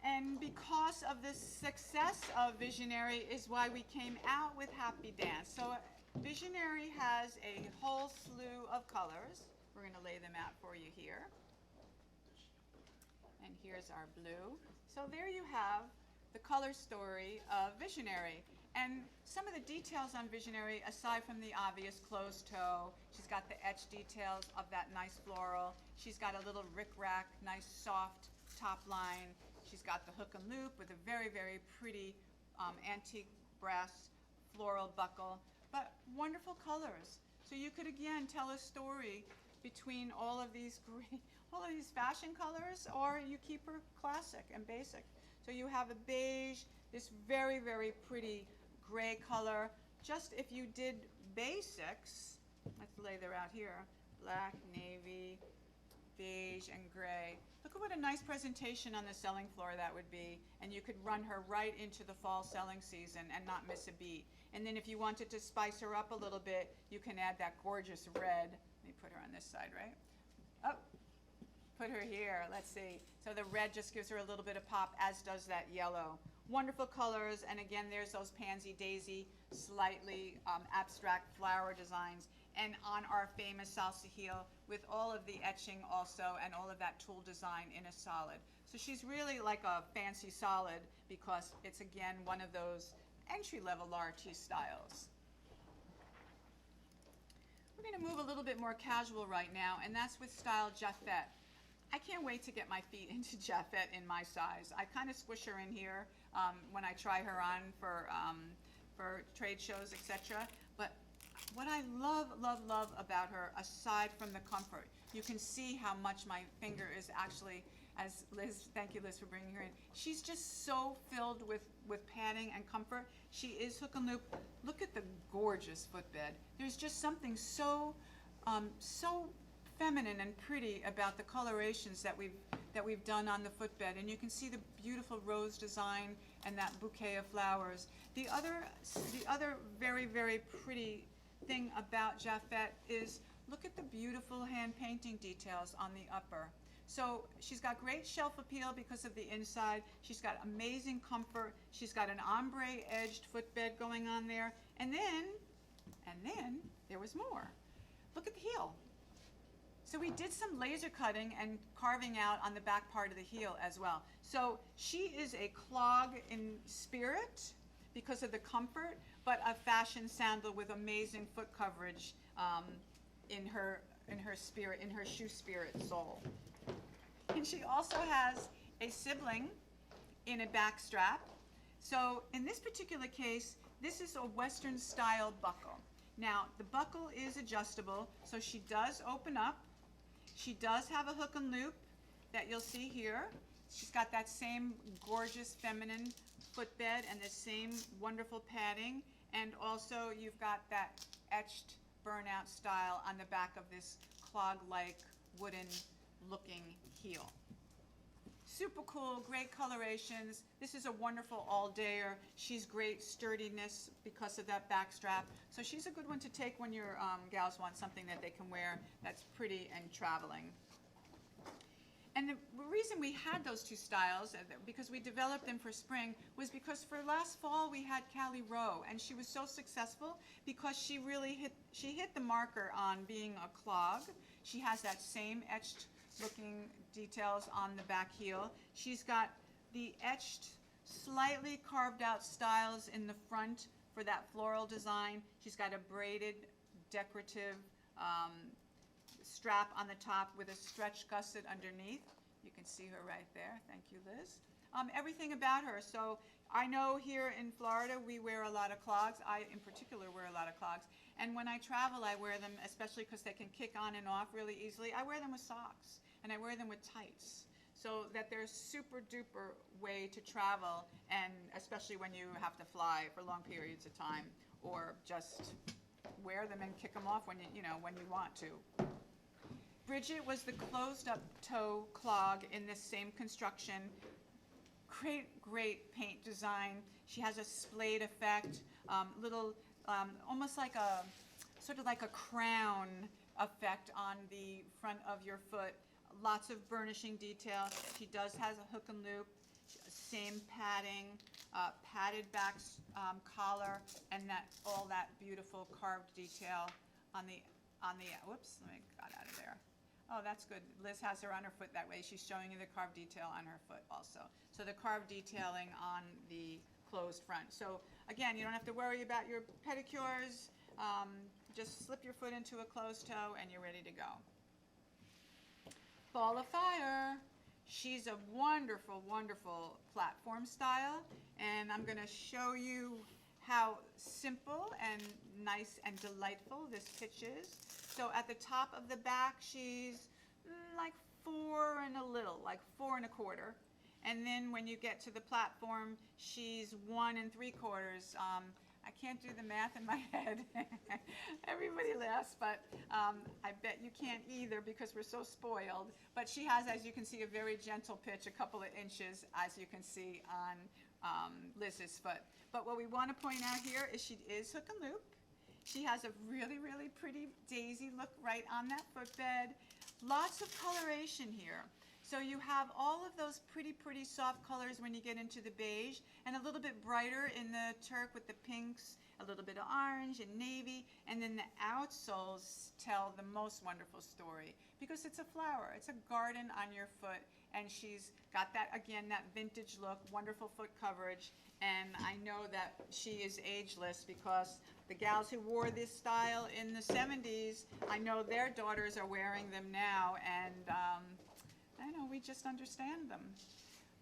And because of the success of Visionary is why we came out with Happy Dance. So Visionary has a whole slew of colors. We're going to lay them out for you here. And here's our blue. So there you have the color story of Visionary. And some of the details on Visionary, aside from the obvious closed toe, she's got the etched details of that nice floral. She's got a little rickrack, nice soft top line. She's got the hook and loop with a very, very pretty antique brass floral buckle, but wonderful colors. So you could again tell a story between all of these fashion colors, or you keep her classic and basic. So you have a beige, this very, very pretty gray color. Just if you did basics, Let's lay them out here. Black, navy, beige, and gray. Look at what a nice presentation on the selling floor that would be, and you could run her right into the fall selling season and not miss a beat. And then if you wanted to spice her up a little bit, you can add that gorgeous red. Let me put her on this side, right? Oh, put her here, let's see. So the red just gives her a little bit of pop, as does that yellow. Wonderful colors, and again, there's those pansy daisy, slightly abstract flower designs, and on our famous salsa heel with all of the etching also, and all of that tool design in a solid. So she's really like a fancy solid because it's, again, one of those entry-level large styles. We're going to move a little bit more casual right now, and that's with style Jaffette. I can't wait to get my feet into Jaffette in my size. I kind of squish her in here when I try her on for trade shows, etc. But what I love, love, love about her, aside from the comfort, you can see how much my finger is actually, as Liz, thank you Liz for bringing her in, she's just so filled with padding and comfort. She is hook and loop. Look at the gorgeous footbed. There's just something so, so feminine and pretty about the colorations that we've done on the footbed, and you can see the beautiful rose design and that bouquet of flowers. The other very, very pretty thing about Jaffette is look at the beautiful hand painting details on the upper. So she's got great shelf appeal because of the inside. She's got amazing comfort. She's got an ombre edged footbed going on there, and then there was more. Look at the heel. So we did some laser cutting and carving out on the back part of the heel as well. So she is a clog in spirit because of the comfort, but a fashion sandal with amazing foot coverage in her spirit, in her shoe spirit soul. And she also has a sibling in a back strap. So in this particular case, this is a Western style buckle. Now the buckle is adjustable, so she does open up. She does have a hook and loop that you'll see here. She's got that same gorgeous feminine footbed and the same wonderful padding, and also you've got that etched burnout style on the back of this clog-like wooden looking heel. Super cool, great colorations. This is a wonderful all-dayer. She's great sturdiness because of that back strap. So she's a good one to take when your gals want something that they can wear that's pretty and traveling. And the reason we had those two styles, because we developed them for spring, was because for last fall we had Callie Rowe, and she was so successful because she really hit the marker on being a clog. She has that same etched looking details on the back heel. She's got the etched, slightly carved out styles in the front for that floral design. She's got a braided, decorative strap on the top with a stretch gusset underneath. You can see her right there. Thank you, Liz. Everything about her. So I know here in Florida we wear a lot of clogs. I in particular wear a lot of clogs. And when I travel I wear them, especially because they can kick on and off really easily. I wear them with socks and I wear them with tights, so that they're super duper way to travel, and especially when you have to fly for long periods of time, or just wear them and kick them off when when you want to. Bridget was the closed up toe clog in this same construction. Great paint design. She has a splayed effect, little, almost like a, sort of like a crown effect on the front of your foot. Lots of burnishing detail. She does has a hook and loop, same padding, padded back collar, and all that beautiful carved detail on the, whoops, let me got out of there. Oh, that's good. Liz has her on her foot that way. She's showing you the carved detail on her foot also. So the carved detailing on the closed front. So again, you don't have to worry about your pedicures. Just slip your foot into a closed toe and you're ready to go. Ball of Fire. She's a wonderful, wonderful platform style, and I'm going to show you how simple and nice and delightful this pitch is. So at the top of the back, she's like 4 and a little, like 4 1/4. And then when you get to the platform, she's 1 3/4, I can't do the math in my head. Everybody laughs, but I bet you can't either because we're so spoiled. But she has, as you can see, a very gentle pitch, a couple of inches, as you can see on Liz's foot. But what we want to point out here is she is hook and loop. She has a really, really pretty daisy look right on that footbed. Lots of coloration here. So you have all of those pretty, pretty soft colors when you get into the beige, and a little bit brighter in the turk with the pinks, a little bit of orange and navy, and then the outsoles tell the most wonderful story because it's a flower. It's a garden on your foot, and she's got that, again, that vintage look, wonderful foot coverage, and I know that she is ageless because the gals who wore this style in the 70s, I know their daughters are wearing them now, and I know, we just understand them.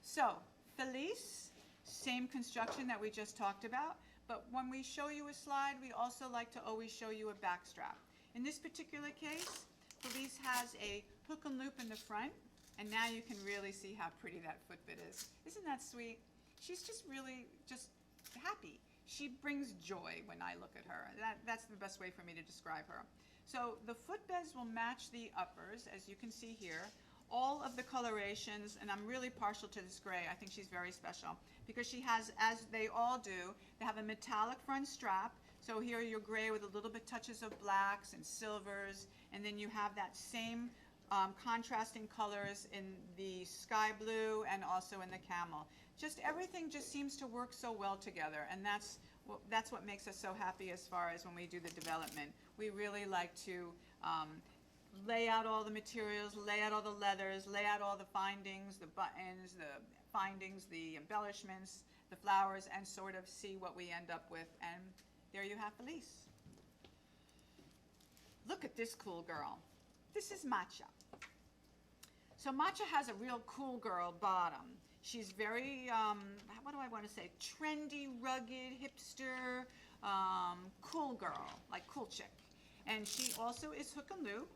So, Felice, same construction that we just talked about, but when we show you a slide, we also like to always show you a back strap. In this particular case, Felice has a hook and loop in the front, and now you can really see how pretty that footbed is. Isn't that sweet? She's just really just happy. She brings joy when I look at her. That's the best way for me to describe her. So the footbeds will match the uppers, as you can see here. All of the colorations, and I'm really partial to this gray. I think she's very special because she has, as they all do, they have a metallic front strap. So here you're gray with a little bit touches of blacks and silvers, and then you have that same contrasting colors in the sky blue and also in the camel. Just everything just seems to work so well together, and that's what makes us so happy as far as when we do the development. We really like to lay out all the materials, lay out all the leathers, lay out all the findings, the buttons, the findings, the embellishments, the flowers, and sort of see what we end up with. And there you have Felice. Look at this cool girl. This is Matcha. So Matcha has a real cool girl bottom. She's very, what do I want to say, trendy, rugged, hipster, cool girl, like cool chick. And she also is hook and loop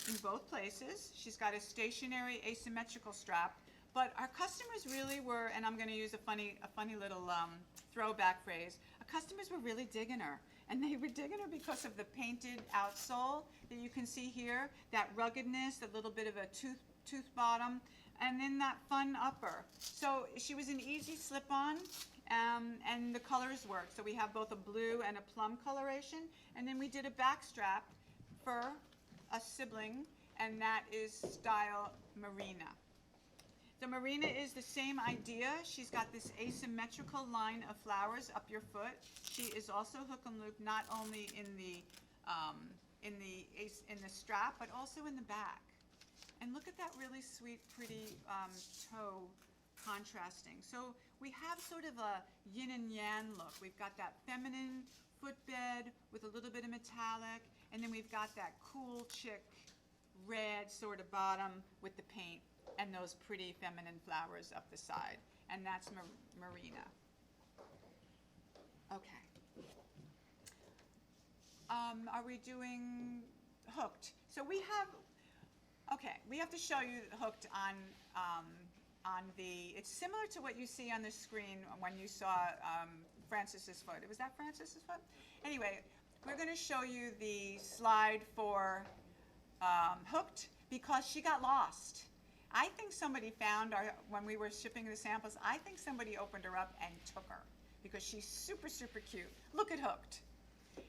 in both places. She's got a stationary asymmetrical strap, but our customers really were, and I'm going to use a funny little throwback phrase, our customers were really digging her. And they were digging her because of the painted outsole that you can see here, that ruggedness, a little bit of a tooth bottom, and then that fun upper. So she was an easy slip-on, and the colors worked. So we have both a blue and a plum coloration, and then we did a back strap for a sibling, and that is style Marina. The Marina is the same idea. She's got this asymmetrical line of flowers up your foot. She is also hook and loop, not only in the strap, but also in the back. And look at that really sweet, pretty toe contrasting. So we have sort of a yin and yang look. We've got that feminine footbed with a little bit of metallic, and then we've got that cool chick red sort of bottom with the paint and those pretty feminine flowers up the side. And that's Marina. Okay. Are we doing hooked? So we have to show you hooked on the, it's similar to what you see on the screen when you saw Frances's foot. Was that Frances's foot? Anyway, we're going to show you the slide for hooked because she got lost. I think somebody found her when we were shipping the samples. I think somebody opened her up and took her because she's super, super cute. Look at hooked.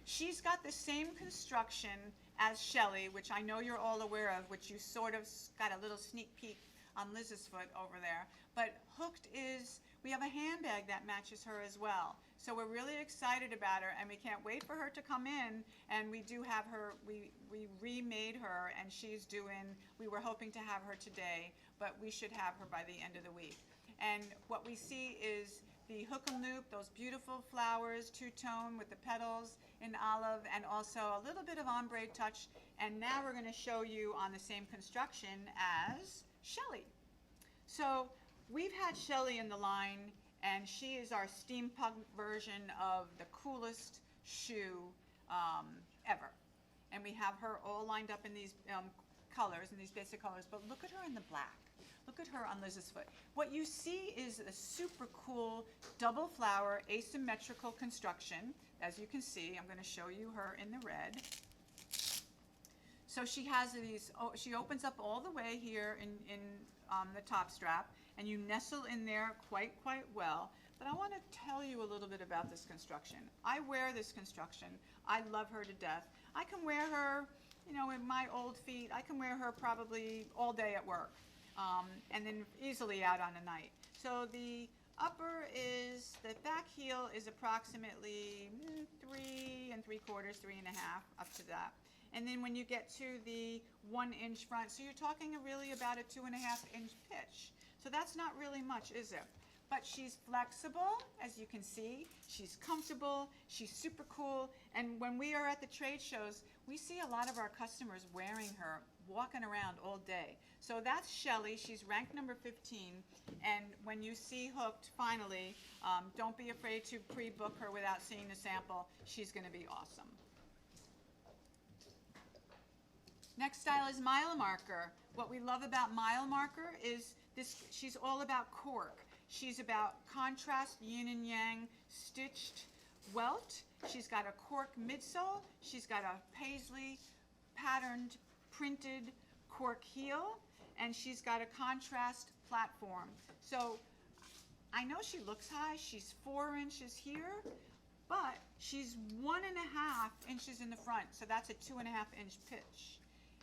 She's got the same construction as Shelly, which I know you're all aware of, which you sort of got a little sneak peek on Liz's foot over there. But hooked is, we have a handbag that matches her as well. So we're really excited about her, and we can't wait for her to come in. And we do have her, we remade her, and she's doing, we were hoping to have her today, but we should have her by the end of the week. And what we see is the hook and loop, those beautiful flowers, two-tone with the petals in olive, and also a little bit of ombre touch. And now we're going to show you on the same construction as Shelly. So we've had Shelly in the line, and she is our steampunk version of the coolest shoe ever. And we have her all lined up in these colors, in these basic colors, but look at her in the black. Look at her on Liz's foot. What you see is a super cool double flower asymmetrical construction. As you can see, I'm going to show you her in the red. So she has these, she opens up all the way here in the top strap, and you nestle in there quite well. But I want to tell you a little bit about this construction. I wear this construction. I love her to death. I can wear her, you know, in my old feet, I can wear her probably all day at work, and then easily out on a night. So the upper is, the back heel is approximately 3 3/4, 3 1/2, up to that. And then when you get to the 1 inch front, so you're talking really about a 2 1/2 inch pitch. So that's not really much, is it? But she's flexible, as you can see. She's comfortable. She's super cool. And when we are at the trade shows, we see a lot of our customers wearing her, walking around all day. So that's Shelly. She's ranked number 15. And when you see Hooked, finally, don't be afraid to pre-book her without seeing the sample. She's going to be awesome. Next style is Mile Marker. What we love about Mile Marker is this, she's all about cork. She's about contrast, yin and yang, stitched welt. She's got a cork midsole. She's got a paisley patterned, printed cork heel, and she's got a contrast platform. So I know she looks high. She's 4 inches here, but she's 1 1/2 inches in the front. So that's a 2 1/2 inch pitch.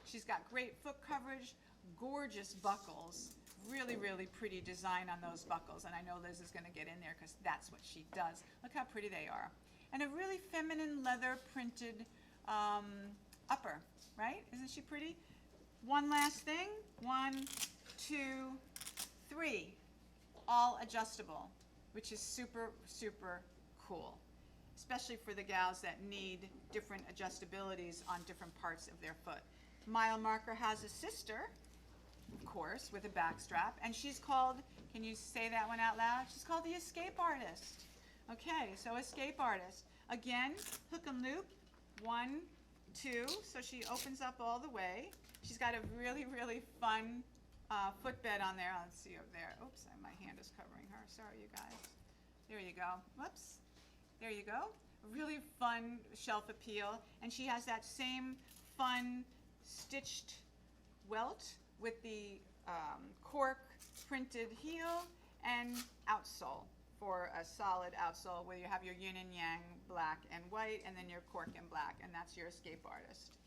She's got great foot coverage, gorgeous buckles. Really pretty design on those buckles, and I know Liz is going to get in there because that's what she does. Look how pretty they are. And a really feminine leather printed upper, right? Isn't she pretty? One last thing. 1, 2, 3. All adjustable, which is super cool, especially for the gals that need different adjustabilities on different parts of their foot. Mile Marker has a sister, of course, with a back strap, and she's called, can you say that one out loud? She's called the Escape Artist. Okay, so Escape Artist. Again, hook and loop, 1, 2, so she opens up all the way. She's got a really fun footbed on there. Let's see over there. Oops, my hand is covering her. Sorry, you guys. There you go. Whoops. There you go. Really fun shelf appeal, and she has that same fun stitched welt with the cork printed heel and outsole for a solid outsole where you have your yin and yang black and white, and then your cork in black, and that's your Escape Artist.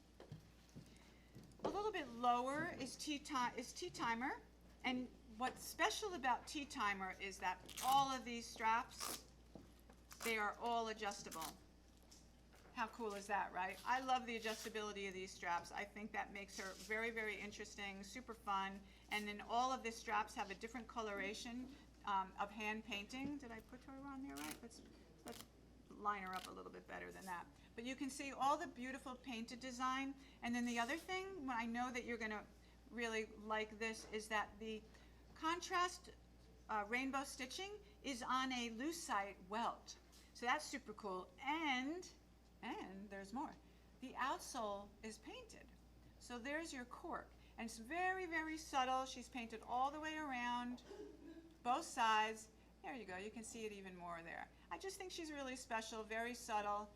A little bit lower is Tea Timer, and what's special about Tea Timer is that all of these straps, they are all adjustable. How cool is that, right? I love the adjustability of these straps. I think that makes her very interesting, super fun. And then all of the straps have a different coloration of hand painting. Did I put her on there right? Let's line her up a little bit better than that. But you can see all the beautiful painted design. And then the other thing, I know that you're gonna really like this, is that the contrast rainbow stitching is on a lucite welt. So that's super cool. And there's more. The outsole is painted. So there's your cork. And it's very subtle. She's painted all the way around, both sides. There you go. You can see it even more there. I just think she's really special, very subtle,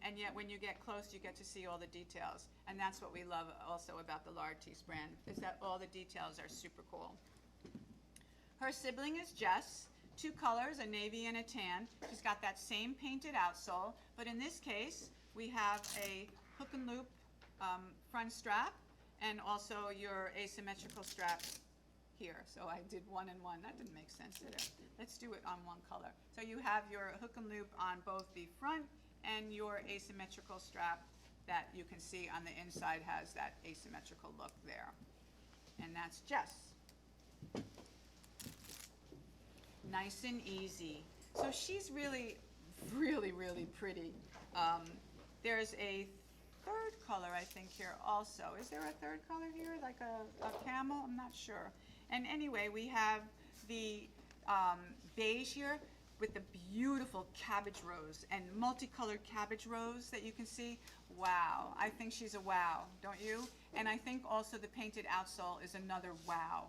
and yet when you get close, you get to see all the details. And that's what we love also about the Lartice brand, is that all the details are super cool. Her sibling is Jess. 2 colors, a navy and a tan. She's got that same painted outsole, but in this case, we have a hook and loop front strap, and also your asymmetrical strap here. So I did 1 and 1. That didn't make sense, did it? Let's do it on one color. So you have your hook and loop on both the front and your asymmetrical strap that you can see on the inside has that asymmetrical look there. And that's Jess. Nice and easy. So she's really pretty. There's a third color, I think, here also. Is there a third color here, like a camel? I'm not sure. And anyway, we have the beige here with the beautiful cabbage rose and multicolored cabbage rose that you can see. Wow, I think she's a wow, don't you? And I think also the painted outsole is another wow.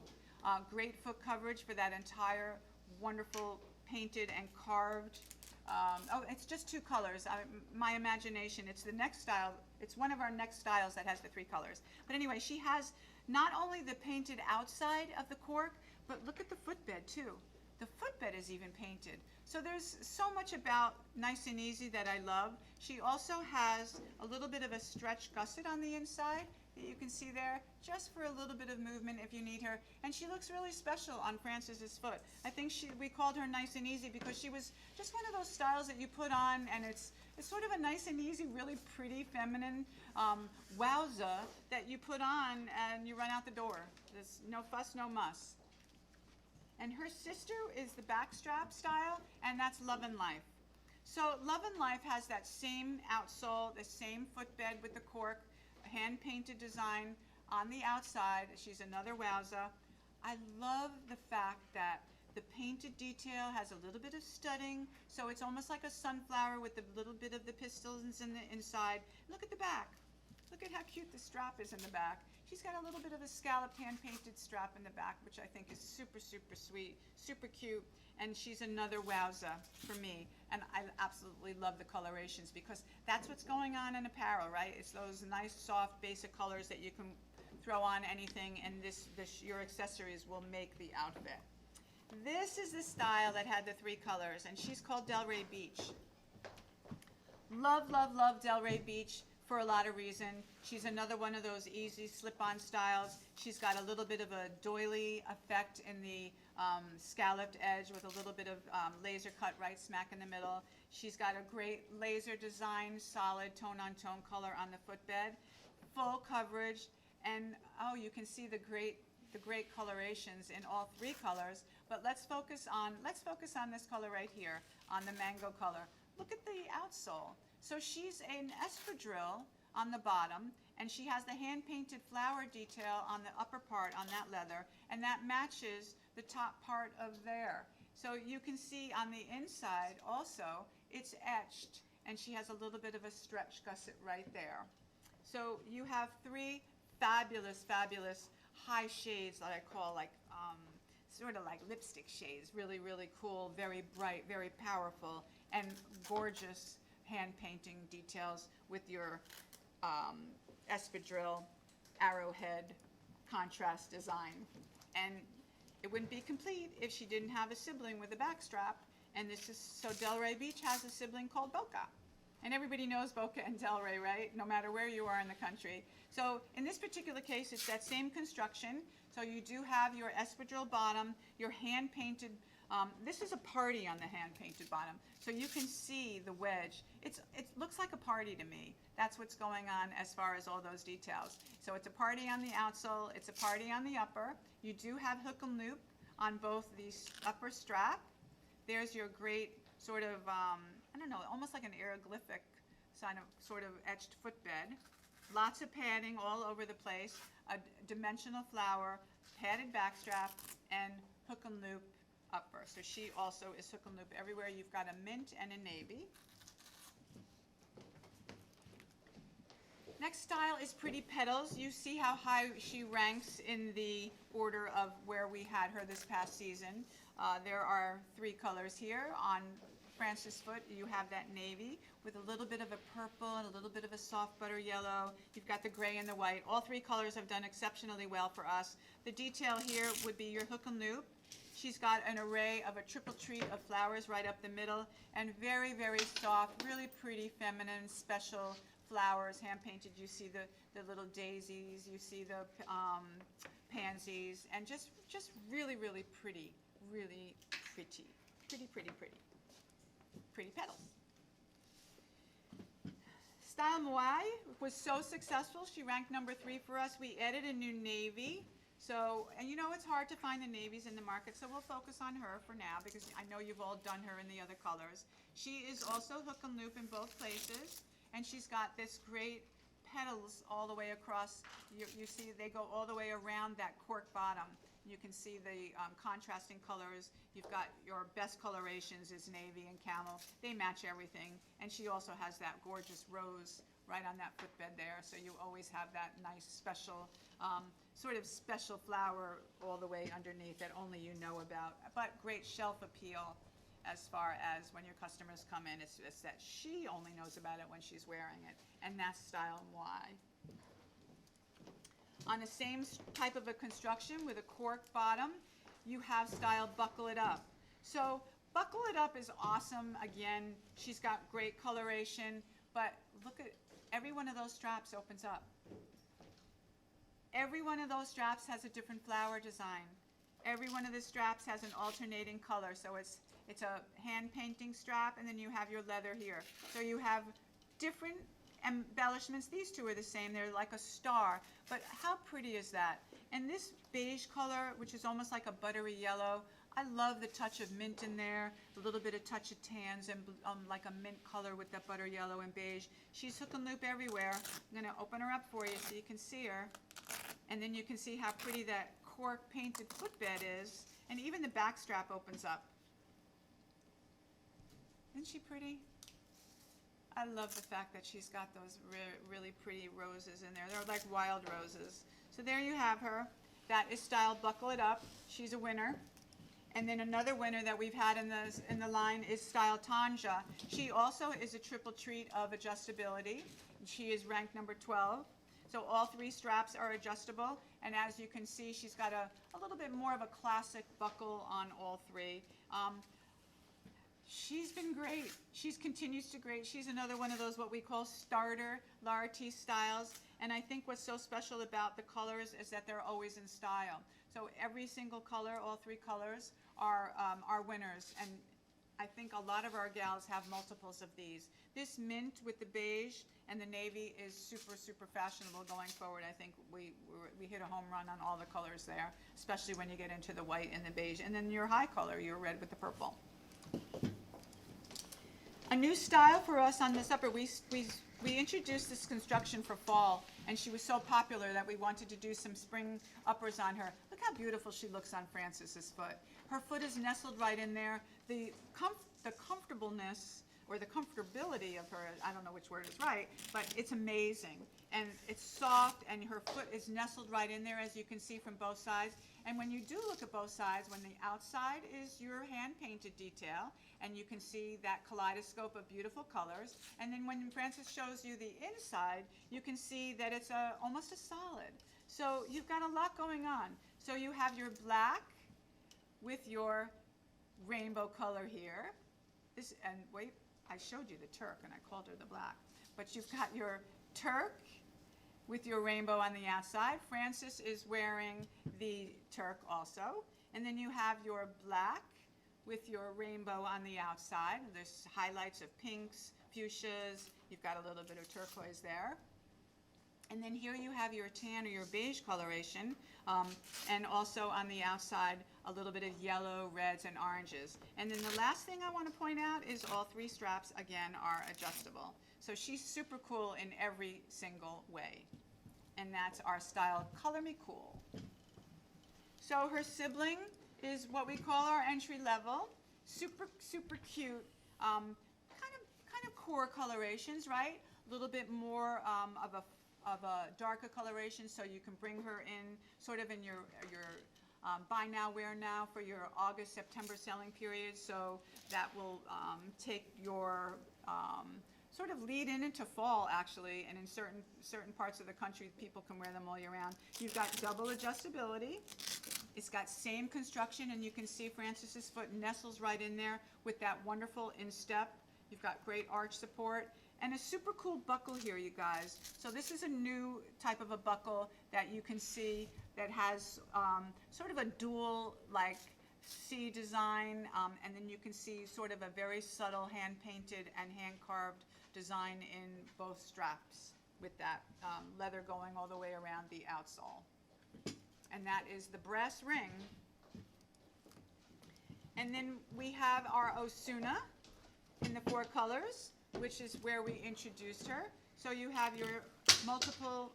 Great foot coverage for that entire wonderful painted and carved. Oh, it's just 2 colors. My imagination, it's the next style. It's one of our next styles that has the 3 colors. But anyway, she has not only the painted outside of the cork, but look at the footbed too. The footbed is even painted. So there's so much about Nice and Easy that I love. She also has a little bit of a stretch gusset on the inside that you can see there, just for a little bit of movement if you need her. And she looks really special on Frances's foot. I think we called her Nice and Easy because she was just one of those styles that you put on, and it's sort of a nice and easy, really pretty, feminine wowza that you put on and you run out the door. There's no fuss, no muss. And her sister is the backstrap style, and that's Love and Life. So Love and Life has that same outsole, the same footbed with the cork, hand-painted design on the outside. She's another wowza. I love the fact that the painted detail has a little bit of studding, so it's almost like a sunflower with a little bit of the pistons in the inside. Look at the back. Look at how cute the strap is in the back. She's got a little bit of a scalloped hand-painted strap in the back, which I think is super, super sweet, super cute, and she's another wowza for me. And I absolutely love the colorations because that's what's going on in apparel, right? It's those nice, soft, basic colors that you can throw on anything, and your accessories will make the outfit. This is the style that had the 3 colors, and she's called Delray Beach. Love, love, love Delray Beach for a lot of reasons. She's another one of those easy slip-on styles. She's got a little bit of a doily effect in the scalloped edge with a little bit of laser cut right smack in the middle. She's got a great laser design, solid tone-on-tone color on the footbed, full coverage, and oh, you can see the great colorations in all 3 colors. But let's focus on this color right here, on the mango color. Look at the outsole. So she's an espadrille on the bottom, and she has the hand-painted flower detail on the upper part on that leather, and that matches the top part of there. So you can see on the inside also, it's etched, and she has a little bit of a stretch gusset right there. So you have 3 fabulous, fabulous high shades that I call sort of like lipstick shades. Really, really cool, very bright, very powerful, and gorgeous hand painting details with your espadrille arrowhead contrast design. And it wouldn't be complete if she didn't have a sibling with a backstrap. And so Delray Beach has a sibling called Boca. And everybody knows Boca and Delray, right? No matter where you are in the country. So in this particular case, it's that same construction. So you do have your espadrille bottom, your hand-painted, this is a party on the hand-painted bottom. So you can see the wedge. It looks like a party to me. That's what's going on as far as all those details. So it's a party on the outsole, it's a party on the upper. You do have hook and loop on both the upper strap. There's your great sort of, I don't know, almost like an hieroglyphic sort of etched footbed. Lots of padding all over the place, a dimensional flower, padded backstrap, and hook and loop upper. So she also is hook and loop everywhere. You've got a mint and a navy. Next style is Pretty Petals. You see how high she ranks in the order of where we had her this past season. There are 3 colors here. On Frances' foot, you have that navy with a little bit of a purple and a little bit of a soft butter yellow. You've got the gray and the white. All 3 colors have done exceptionally well for us. The detail here would be your hook and loop. She's got an array of a triple treat of flowers right up the middle, and very, very soft, really pretty, feminine, special flowers, hand-painted. You see the little daisies, you see the pansies, and just really, really pretty, really pretty. Pretty, pretty, pretty. Pretty petals. Style Moai was so successful. She ranked number 3 for us. We added a new navy. So, and you know it's hard to find the navies in the market, so we'll focus on her for now because I know you've all done her in the other colors. She is also hook and loop in both places, and she's got this great petals all the way across. You see they go all the way around that cork bottom. You can see the contrasting colors. You've got your best colorations is navy and camel. They match everything. And she also has that gorgeous rose right on that footbed there. So you always have that nice special, sort of special flower all the way underneath that only you know about. But great shelf appeal as far as when your customers come in. It's just that she only knows about it when she's wearing it. And that's style Y. On the same type of a construction with a cork bottom, you have style Buckle It Up. So Buckle It Up is awesome. Again, she's got great coloration, but look at every one of those straps opens up. Every one of those straps has a different flower design. Every one of the straps has an alternating color. So it's a hand painting strap, and then you have your leather here. So you have different embellishments. These two are the same. They're like a star. But how pretty is that? And this beige color, which is almost like a buttery yellow, I love the touch of mint in there, a little bit of touch of tans and like a mint color with that butter yellow and beige. She's hook and loop everywhere. I'm going to open her up for you so you can see her. And then you can see how pretty that cork painted footbed is. And even the back strap opens up. Isn't she pretty? I love the fact that she's got those really pretty roses in there. They're like wild roses. So there you have her. That is style Buckle It Up. She's a winner. And then another winner that we've had in the line is style Tanja. She also is a triple treat of adjustability. She is ranked number 12. So all three straps are adjustable. And as you can see, she's got a little bit more of a classic buckle on all three. She's been great. She's continues to great. She's another one of those what we call starter Laura T styles. And I think what's so special about the colors is that they're always in style. So every single color, all three colors, are winners. And I think a lot of our gals have multiples of these. This mint with the beige and the navy is super, super fashionable going forward. I think we hit a home run on all the colors there, especially when you get into the white and the beige. And then your high color, your red with the purple. A new style for us on this upper, we introduced this construction for fall, and she was so popular that we wanted to do some spring uppers on her. Look how beautiful she looks on Frances's foot. Her foot is nestled right in there. The comfortableness or the comfortability of her, I don't know which word is right, but it's amazing. And it's soft, and her foot is nestled right in there, as you can see from both sides. And when you do look at both sides, when the outside is your hand-painted detail, and you can see that kaleidoscope of beautiful colors, and then when Frances shows you the inside, you can see that it's almost a solid. So you've got a lot going on. So you have your black with your rainbow color here. And wait, I showed you the Turk, and I called her the black. But you've got your Turk with your rainbow on the outside. Frances is wearing the Turk also. And then you have your black with your rainbow on the outside. There's highlights of pinks, fuchsias. You've got a little bit of turquoise there. And then here you have your tan or your beige coloration, and also on the outside a little bit of yellow, reds, and oranges. And then the last thing I want to point out is all three straps, again, are adjustable. So she's super cool in every single way. And that's our style Color Me Cool. So her sibling is what we call our entry level. Super, super cute. Kind of core colorations, right? A little bit more of a darker coloration, so you can bring her in sort of in your buy now, wear now for your August, September selling period. So that will take your sort of lead into fall, actually, and in certain parts of the country, people can wear them all year round. You've got double adjustability. It's got same construction, and you can see Frances's foot nestles right in there with that wonderful instep. You've got great arch support. And a super cool buckle here, you guys. So this is a new type of a buckle that you can see that has sort of a dual like C design, and then you can see sort of a very subtle hand-painted and hand-carved design in both straps with that leather going all the way around the outsole. And that is the brass ring. And then we have our Osuna in the 4 colors, which is where we introduced her. So you have your multiple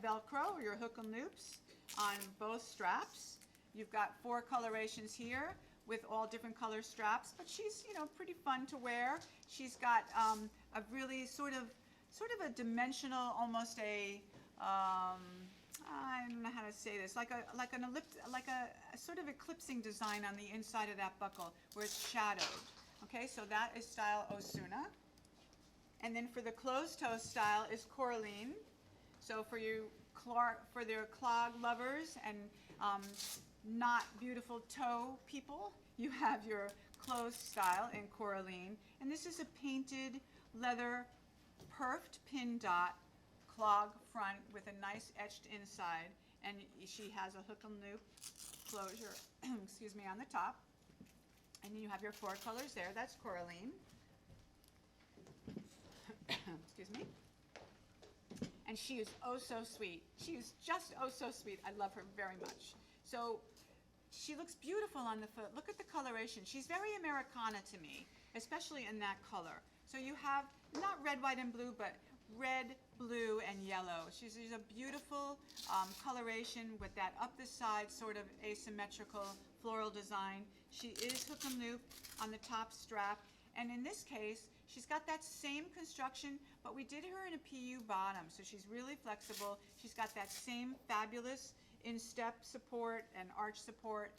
Velcro, or your hook and loops, on both straps. You've got 4 colorations here with all different color straps, but she's, you know, pretty fun to wear. She's got a really sort of sort of a dimensional, almost a, I don't know how to say this, like a sort of eclipsing design on the inside of that buckle where it's shadowed. Okay, so that is style Osuna. And then for the closed toe style is Coraline. So for their clog lovers and not beautiful toe people, you have your closed style in Coraline. And this is a painted leather perfed pin dot clog front with a nice etched inside. And she has a hook and loop closure, excuse me, on the top. And then you have your 4 colors there. That's Coraline. Excuse me. And she is oh so sweet. She is just oh so sweet. I love her very much. So she looks beautiful on the foot. Look at the coloration. She's very Americana to me, especially in that color. So you have not red, white, and blue, but red, blue, and yellow. She's a beautiful coloration with that up the side sort of asymmetrical floral design. She is hook and loop on the top strap. And in this case, she's got that same construction, but we did her in a PU bottom, so she's really flexible. She's got that same fabulous instep support and arch support.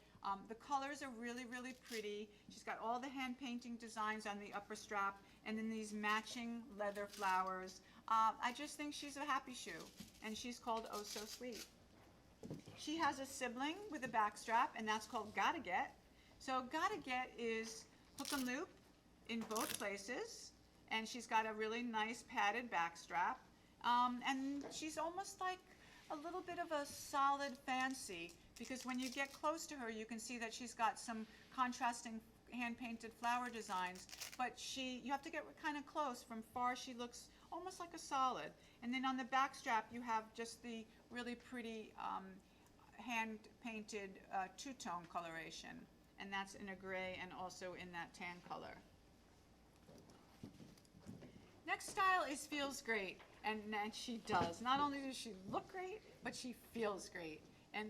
The colors are really, really pretty. She's got all the hand painting designs on the upper strap and then these matching leather flowers. I just think she's a happy shoe, and she's called Oh So Sweet. She has a sibling with a back strap, and that's called Gotta Get. So Gotta Get is hook and loop in both places, and she's got a really nice padded back strap, and she's almost like a little bit of a solid fancy, because when you get close to her you can see that she's got some contrasting hand-painted flower designs, but you have to get kind of close. From far she looks almost like a solid. And then on the back strap you have just the really pretty hand-painted two-tone coloration, and that's in a gray and also in that tan color. Next style is Feels Great, and she does. Not only does she look great, but she feels great. And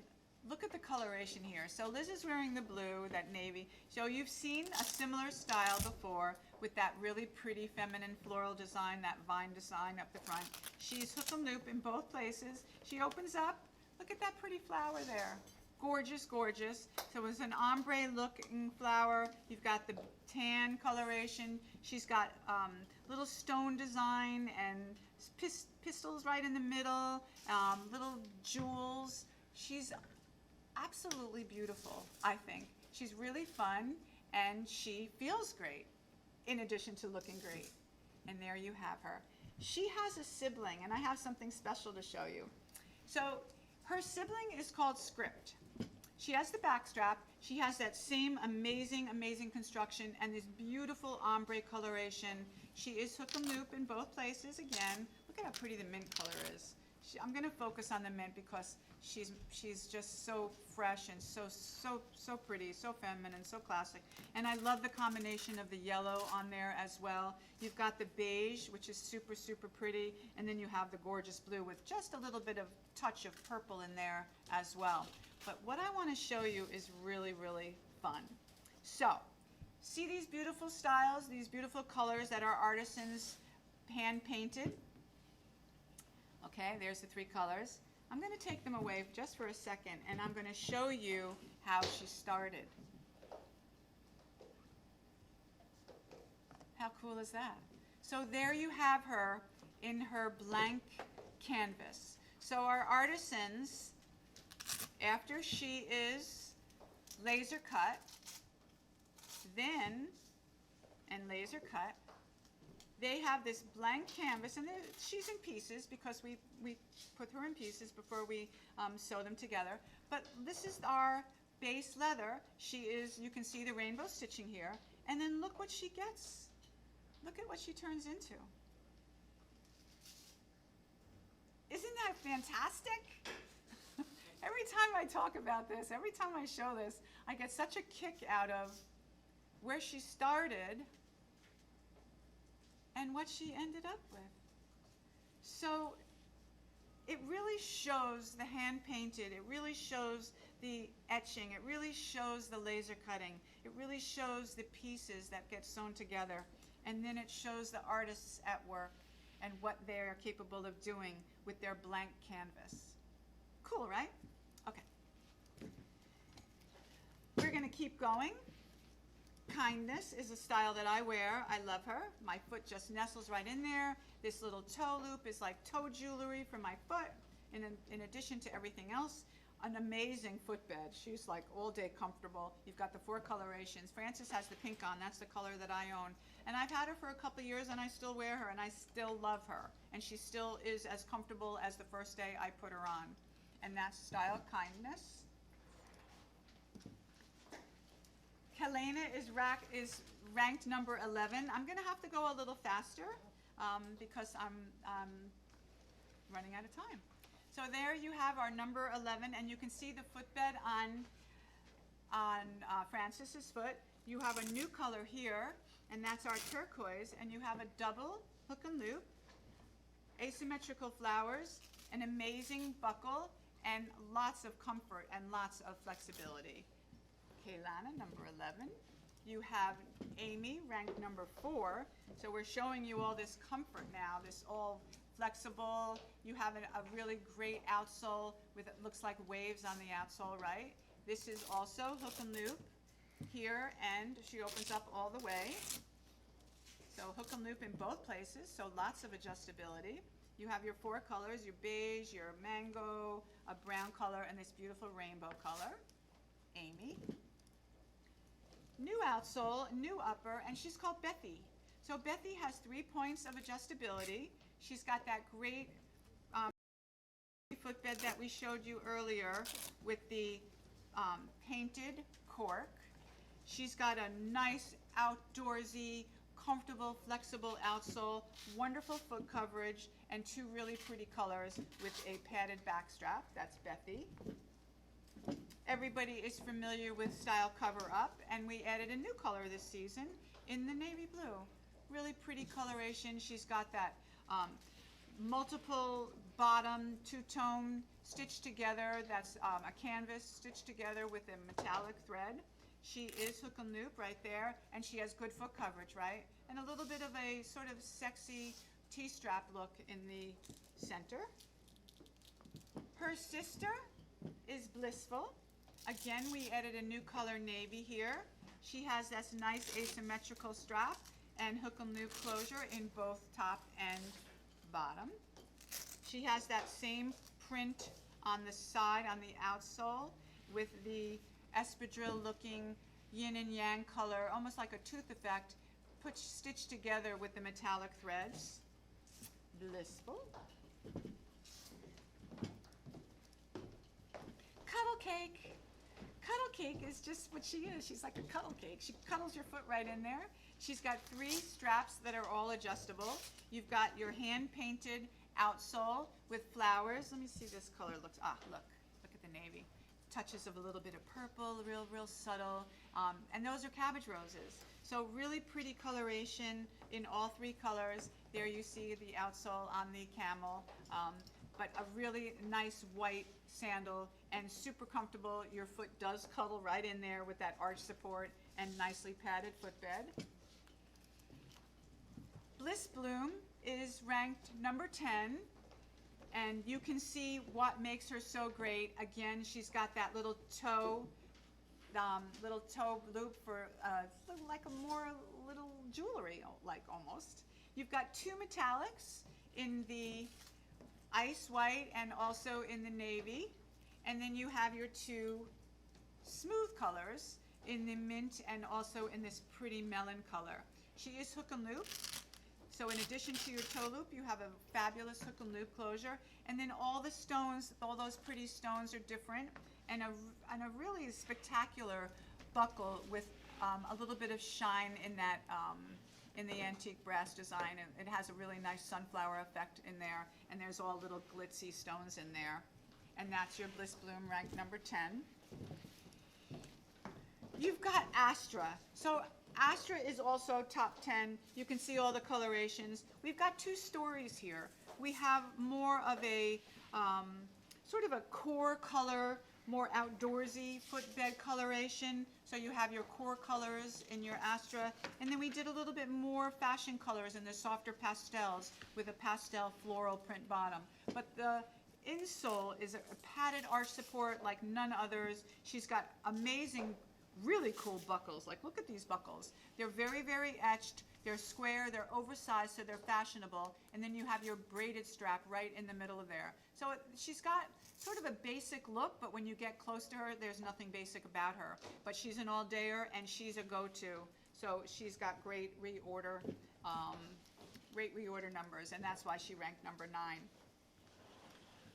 look at the coloration here. So Liz is wearing the blue, that navy. So you've seen a similar style before with that really pretty feminine floral design, that vine design up the front. She's hook and loop in both places. She opens up. Look at that pretty flower there. Gorgeous, gorgeous. So it's an ombre looking flower. You've got the tan coloration. She's got little stone design and pistils right in the middle, little jewels. She's absolutely beautiful, I think. She's really fun, and she feels great, in addition to looking great. And there you have her. She has a sibling, and I have something special to show you. So her sibling is called Script. She has the back strap. She has that same amazing, amazing construction and this beautiful ombre coloration. She is hook and loop in both places again. Look at how pretty the mint color is. I'm going to focus on the mint because she's just so fresh and so pretty, so feminine, so classic. And I love the combination of the yellow on there as well. You've got the beige, which is super, super pretty, and then you have the gorgeous blue with just a little bit of touch of purple in there as well. But what I want to show you is really, really fun. So, see these beautiful styles, these beautiful colors that our artisans hand painted? Okay, there's the 3 colors. I'm going to take them away just for a second, and I'm going to show you how she started. How cool is that? So there you have her in her blank canvas. So our artisans, after she is laser cut, and laser cut, they have this blank canvas, and she's in pieces because we put her in pieces before we sew them together. But this is our base leather. You can see the rainbow stitching here, and then look what she gets. Look at what she turns into. Isn't that fantastic? Every time I talk about this, every time I show this, I get such a kick out of where she started and what she ended up with. So it really shows the hand painted, it really shows the etching, it really shows the laser cutting, it really shows the pieces that get sewn together, and then it shows the artists at work. and what they're capable of doing with their blank canvas. Cool, right? Okay. We're going to keep going. Kindness is a style that I wear. I love her. My foot just nestles right in there. This little toe loop is like toe jewelry for my foot, in addition to everything else. An amazing footbed. She's like all day comfortable. You've got the 4 colorations. Frances has the pink on. That's the color that I own. And I've had her for a couple of years and I still wear her and I still love her. And she still is as comfortable as the first day I put her on. And that's style Kindness. Helena is ranked number 11. I'm going to have to go a little faster because I'm running out of time. So there you have our number 11, and you can see the footbed on Frances's foot. You have a new color here, and that's our turquoise, and you have a double hook and loop, asymmetrical flowers, an amazing buckle, and lots of comfort and lots of flexibility. Kaylana, number 11. You have Amy, ranked number 4. So we're showing you all this comfort now, this all flexible. You have a really great outsole with, it looks like waves on the outsole, right? This is also hook and loop here, and she opens up all the way. So hook and loop in both places, so lots of adjustability. You have your 4 colors, your beige, your mango, a brown color, and this beautiful rainbow color. Amy. New outsole, new upper, and she's called Bethy. So Bethy has 3 points of adjustability. She's got that great footbed that we showed you earlier with the painted cork. She's got a nice outdoorsy, comfortable, flexible outsole, wonderful foot coverage, and 2 really pretty colors with a padded back strap. That's Bethy. Everybody is familiar with style Cover Up, and we added a new color this season in the navy blue. Really pretty coloration. She's got that multiple bottom 2-tone stitched together. That's a canvas stitched together with a metallic thread. She is hook and loop right there, and she has good foot coverage, right? And a little bit of a sort of sexy T-strap look in the center. Her sister is Blissful. Again, we added a new color navy here. She has this nice asymmetrical strap and hook and loop closure in both top and bottom. She has that same print on the side, on the outsole, with the espadrille looking yin and yang color, almost like a tooth effect, stitched together with the metallic threads. Blissful. Cuddle Cake. Cuddle Cake is just what she is. She's like a cuddle cake. She cuddles your foot right in there. She's got 3 straps that are all adjustable. You've got your hand-painted outsole with flowers. Let me see this color looks. Look at the navy. Touches of a little bit of purple, real subtle. And those are cabbage roses. So really pretty coloration in all 3 colors. There you see the outsole on the camel. But a really nice white sandal and super comfortable. Your foot does cuddle right in there with that arch support and nicely padded footbed. Bliss Bloom is ranked number 10, and you can see what makes her so great. Again, she's got that little toe loop for like a more little jewelry, like almost. You've got 2 metallics in the ice white and also in the navy, and then you have your 2 smooth colors in the mint and also in this pretty melon color. She is hook and loop, so in addition to your toe loop, you have a fabulous hook and loop closure, and then all the stones, all those pretty stones are different, and a really spectacular buckle with a little bit of shine in that in the antique brass design. It has a really nice sunflower effect in there, and there's all little glitzy stones in there. And that's your Bliss Bloom, ranked number 10. You've got Astra. So Astra is also top 10. You can see all the colorations. We've got 2 stories here. We have more of a sort of a core color more outdoorsy footbed coloration. So you have your core colors in your Astra, and then we did a little bit more fashion colors in the softer pastels with a pastel floral print bottom. But the insole is a padded arch support like none others. She's got amazing, really cool buckles. Like, look at these buckles. They're very, very etched. They're square, they're oversized, so they're fashionable. And then you have your braided strap right in the middle of there. So she's got sort of a basic look, but when you get close to her, there's nothing basic about her. But she's an all-dayer, and she's a go-to. So she's got great reorder numbers, and that's why she ranked number 9.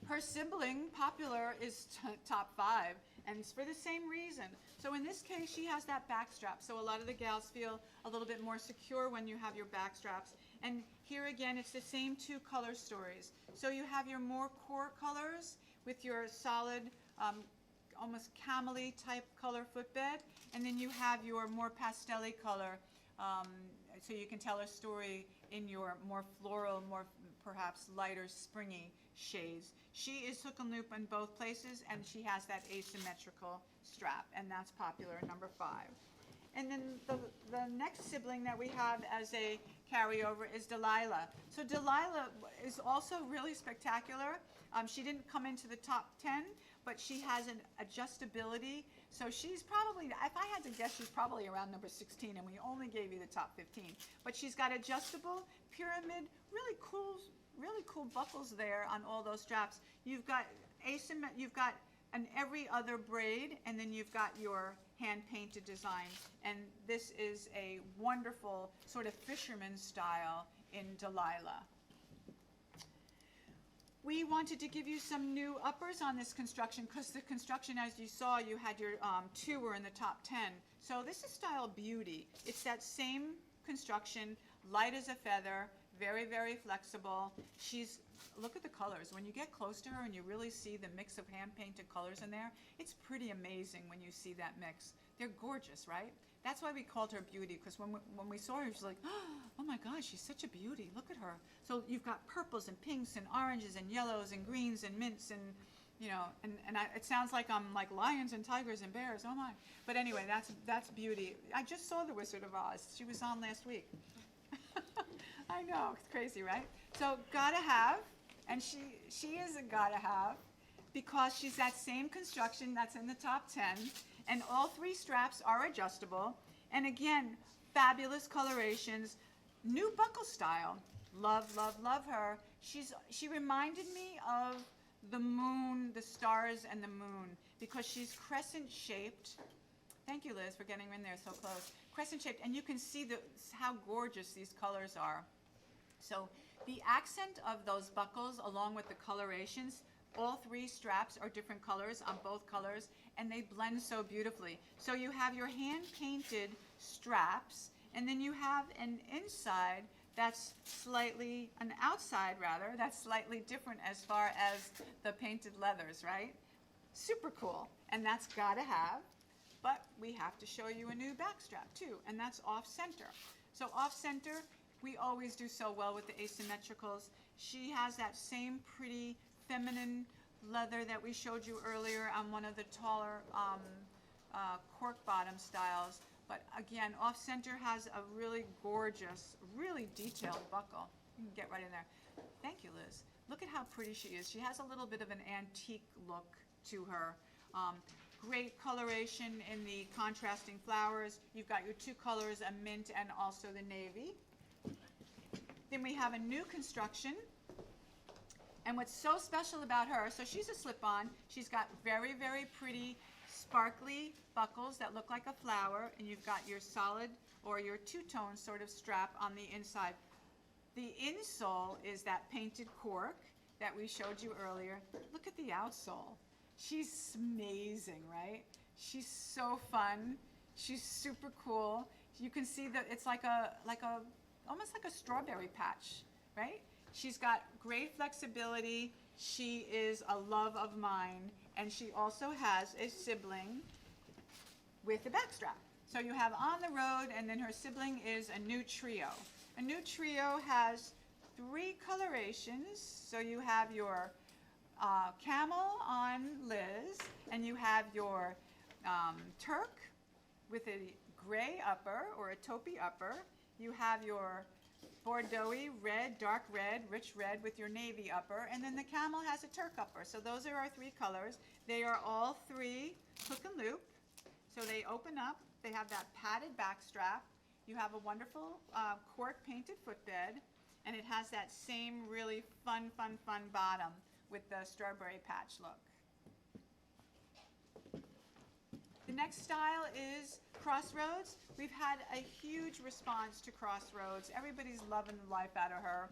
Her sibling, Popular, is top 5, and it's for the same reason. So in this case, she has that back strap, so a lot of the gals feel a little bit more secure when you have your back straps. And here again, it's the same 2 color stories. So you have your more core colors with your solid, almost camel-y type color footbed, and then you have your more pastel-y color, so you can tell a story in your more floral, more perhaps lighter springy shades. She is hook and loop in both places, and she has that asymmetrical strap, and that's Popular, number 5. And then the next sibling that we have as a carryover is Delilah. So Delilah is also really spectacular. She didn't come into the top 10, but she has an adjustability. So she's probably, if I had to guess, she's probably around number 16, and we only gave you the top 15. But she's got adjustable, pyramid, really cool buckles there on all those straps. You've got an every other braid, and then you've got your hand-painted design. And this is a wonderful sort of fisherman style in Delilah. We wanted to give you some new uppers on this construction because the construction, as you saw, you had your 2 were in the top 10. So this is style Beauty. It's that same construction, light as a feather, very, very flexible. Look at the colors. When you get close to her and you really see the mix of hand-painted colors in there, it's pretty amazing when you see that mix. They're gorgeous, right? That's why we called her Beauty, because when we saw her, she's like, oh my God, she's such a beauty. Look at her. So you've got purples and pinks and oranges and yellows and greens and mints and, it sounds like I'm like lions and tigers and bears. Oh my. But anyway, that's Beauty. I just saw The Wizard of Oz. She was on last week. I know, it's crazy, right? So gotta have, and she is a gotta have, because she's that same construction that's in the top 10, and all 3 straps are adjustable, and again, fabulous colorations, new buckle style. Love, love, love her. She reminded me of the moon, the stars and the moon, because she's crescent shaped. Thank you, Liz, for getting in there so close. Crescent shaped, and you can see how gorgeous these colors are. So the accent of those buckles, along with the colorations, all 3 straps are different colors on both colors, and they blend so beautifully. So you have your hand-painted straps, and then you have an inside that's an outside rather, that's slightly different as far as the painted leathers, right? Super cool, and that's gotta have. But we have to show you a new back strap too, and that's off-center. So off-center, we always do so well with the asymmetricals. She has that same pretty feminine leather that we showed you earlier on one of the taller cork bottom styles. But again, off-center has a really gorgeous, really detailed buckle. You can get right in there. Thank you, Liz. Look at how pretty she is. She has a little bit of an antique look to her. Great coloration in the contrasting flowers. You've got your 2 colors, a mint and also the navy. Then we have a new construction. And what's so special about her, so she's a slip-on. She's got very, very pretty sparkly buckles that look like a flower, and you've got your solid or your 2-tone sort of strap on the inside. The insole is that painted cork that we showed you earlier. Look at the outsole. She's amazing, right? She's so fun. She's super cool. You can see that it's almost like a strawberry patch, right? She's got great flexibility. She is a love of mine, and she also has a sibling with a backstrap. So you have On the Road, and then her sibling is a new trio. A new trio has 3 colorations. So you have your camel on Liz, and you have your Turk with a gray upper or a taupey upper. You have your Bordeaux-y red, dark red, rich red with your navy upper, and then the camel has a Turk upper. So those are our three colors. They are all three hook and loop. So they open up. They have that padded back strap. You have a wonderful cork painted footbed, and it has that same really fun bottom with the strawberry patch look. The next style is Crossroads. We've had a huge response to Crossroads. Everybody's loving the life out of her.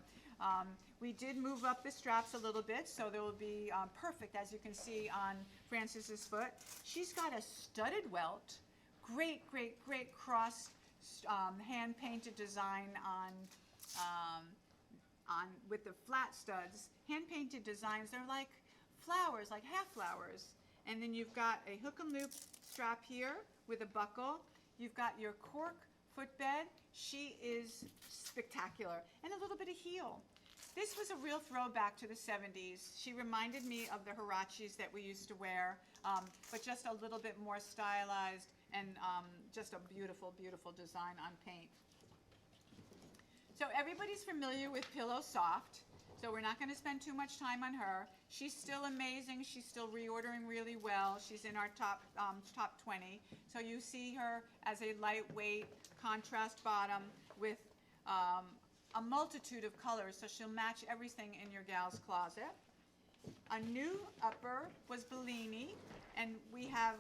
We did move up the straps a little bit, so they will be perfect, as you can see on Frances's foot. She's got a studded welt, great cross hand-painted design on with the flat studs. Hand-painted designs, they're like flowers, like half flowers. And then you've got a hook and loop strap here with a buckle. You've got your cork footbed. She is spectacular. And a little bit of heel. This was a real throwback to the 70s. She reminded me of the Huaraches that we used to wear, but just a little bit more stylized and just a beautiful design on paint. So everybody's familiar with Pillow Soft, so we're not going to spend too much time on her. She's still amazing. She's still reordering really well. She's in our top 20. So you see her as a lightweight contrast bottom with a multitude of colors, so she'll match everything in your gal's closet. A new upper was Bellini, and we have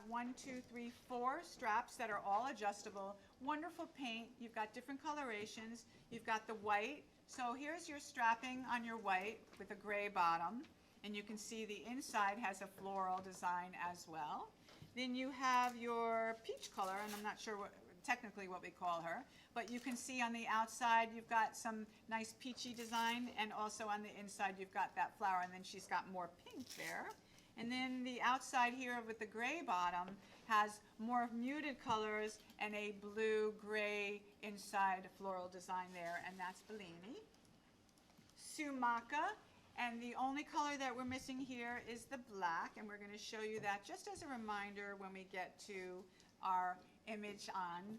4 straps that are all adjustable. Wonderful paint. You've got different colorations. You've got the white. So here's your strapping on your white with a gray bottom, and you can see the inside has a floral design as well. Then you have your peach color, and I'm not sure technically what we call her, but you can see on the outside you've got some nice peachy design, and also on the inside you've got that flower, and then she's got more pink there. And then the outside here with the gray bottom has more muted colors and a blue-gray inside floral design there, and that's Bellini. Sumaka, and the only color that we're missing here is the black, and we're going to show you that just as a reminder when we get to our image on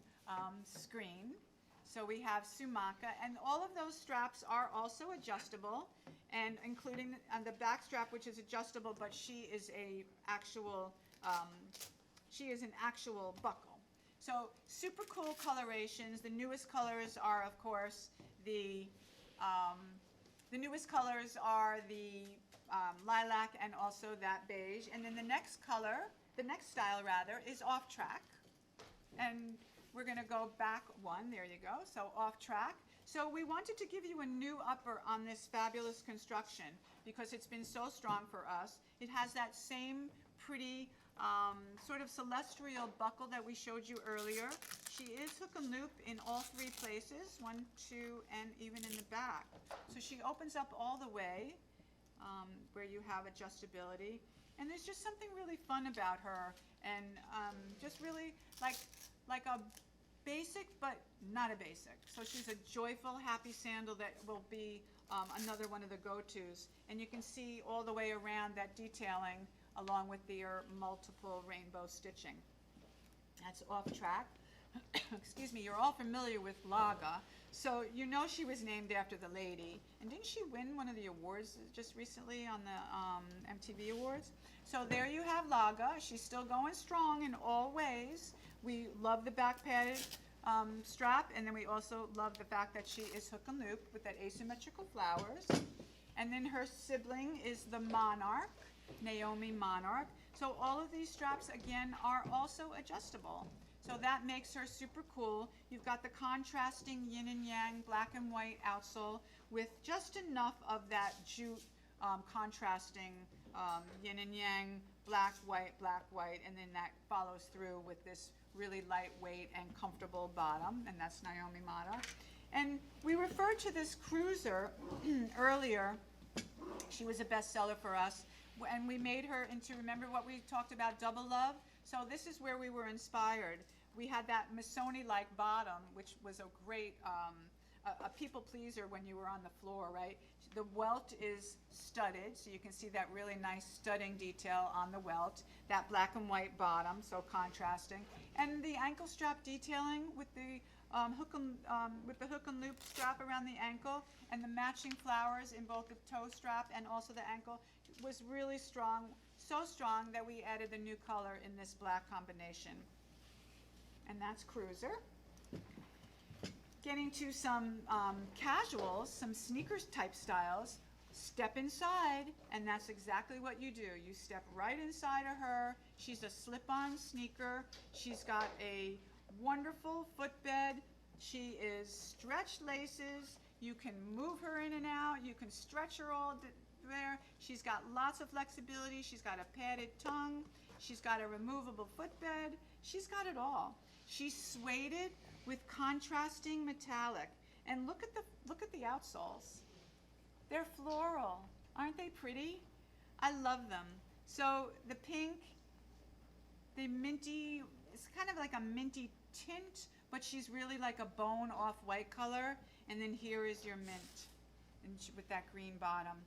screen. So we have Sumaka, and all of those straps are also adjustable, and including the back strap, which is adjustable, but she is an actual buckle. So super cool colorations. The newest colors are, of course, the lilac and also that beige. And then the next style rather, is Off Track. And we're going to go back one. There you go. So Off Track. So we wanted to give you a new upper on this fabulous construction because it's been so strong for us. It has that same pretty sort of celestial buckle that we showed you earlier. She is hook and loop in all 3 places, 1, 2, and even in the back. So she opens up all the way where you have adjustability. And there's just something really fun about her, and just really like a basic, but not a basic. So she's a joyful, happy sandal that will be another one of the go-tos. And you can see all the way around that detailing along with their multiple rainbow stitching. That's Off Track. Excuse me, you're all familiar with Laga. So you know she was named after the lady. And didn't she win one of the awards just recently on the MTV Awards? So there you have Laga. She's still going strong in all ways. We love the back padded strap, and then we also love the fact that she is hook and loop with that asymmetrical flowers. And then her sibling is the Monarch, Naomi Monarch. So all of these straps, again, are also adjustable. So that makes her super cool. You've got the contrasting yin and yang, black and white outsole with just enough of that jute contrasting yin and yang, black, white, and then that follows through with this really lightweight and comfortable bottom, and that's Naomi Monarch. And we referred to this cruiser earlier. She was a bestseller for us, and we made her into, remember what we talked about, Double Love? So this is where we were inspired. We had that Missoni-like bottom, which was a great a people pleaser when you were on the floor, right? The welt is studded, so you can see that really nice studding detail on the welt. That black and white bottom, so contrasting, and the ankle strap detailing with the hook and loop strap around the ankle, and the matching flowers in both the toe strap and also the ankle was really strong. So strong that we added the new color in this black combination. And that's Cruiser. Getting to some casuals, some sneakers type styles. Step inside, and that's exactly what you do. You step right inside of her. She's a slip-on sneaker. She's got a wonderful footbed. She is stretched laces. You can move her in and out. You can stretch her all there. She's got lots of flexibility. She's got a padded tongue. She's got a removable footbed. She's got it all. She's suede with contrasting metallic. And look at the outsoles. They're floral. Aren't they pretty? I love them. So the pink, the minty, it's kind of like a minty tint, but she's really like a bone off-white color. And then here is your mint and with that green bottom.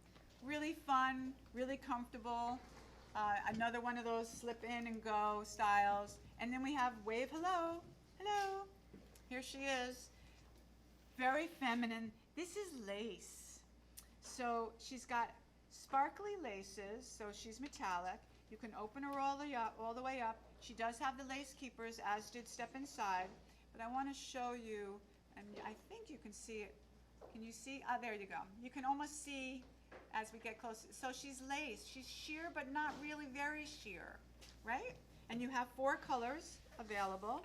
Really fun, really comfortable. Another one of those slip in and go styles. And then we have Wave Hello. Hello. Here she is. Very feminine. This is lace. So she's got sparkly laces, so she's metallic. You can open her all the way up. She does have the lace keepers, as did Step Inside. But I want to show you, and I think you can see it. Can you see? Ah, there you go. You can almost see as we get closer. So she's lace. She's sheer, but not really very sheer, right? And you have 4 colors available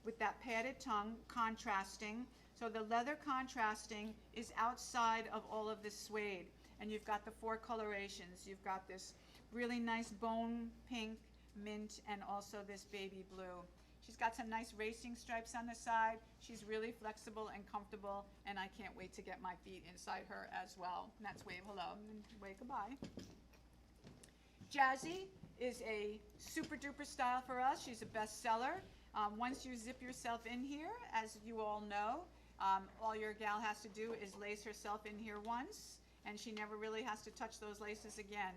with that padded tongue contrasting. So the leather contrasting is outside of all of this suede. And you've got the 4 colorations. You've got this really nice bone pink, mint, and also this baby blue. She's got some nice racing stripes on the side. She's really flexible and comfortable, and I can't wait to get my feet inside her as well. And that's Wave Hello and wave goodbye. Jazzy is a super duper style for us. She's a bestseller. Once you zip yourself in here, as you all know, all your gal has to do is lace herself in here once, and she never really has to touch those laces again.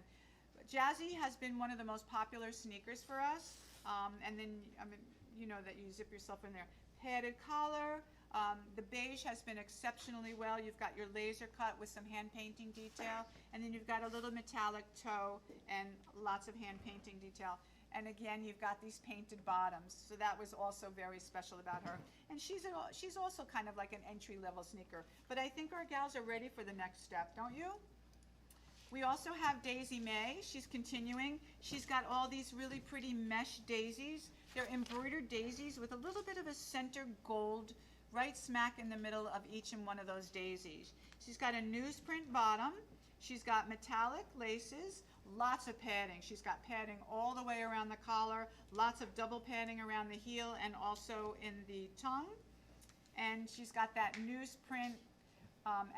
Jazzy has been one of the most popular sneakers for us, and then you know that you zip yourself in there. Padded collar. The beige has been exceptionally well. You've got your laser cut with some hand painting detail, and then you've got a little metallic toe and lots of hand painting detail. And again, you've got these painted bottoms, so that was also very special about her. And she's also kind of like an entry-level sneaker. But I think our gals are ready for the next step, don't you? We also have Daisy May. She's continuing. She's got all these really pretty mesh daisies. They're embroidered daisies with a little bit of a center gold right smack in the middle of each and one of those daisies. She's got a newsprint bottom. She's got metallic laces, lots of padding. She's got padding all the way around the collar, lots of double padding around the heel and also in the tongue. And she's got that newsprint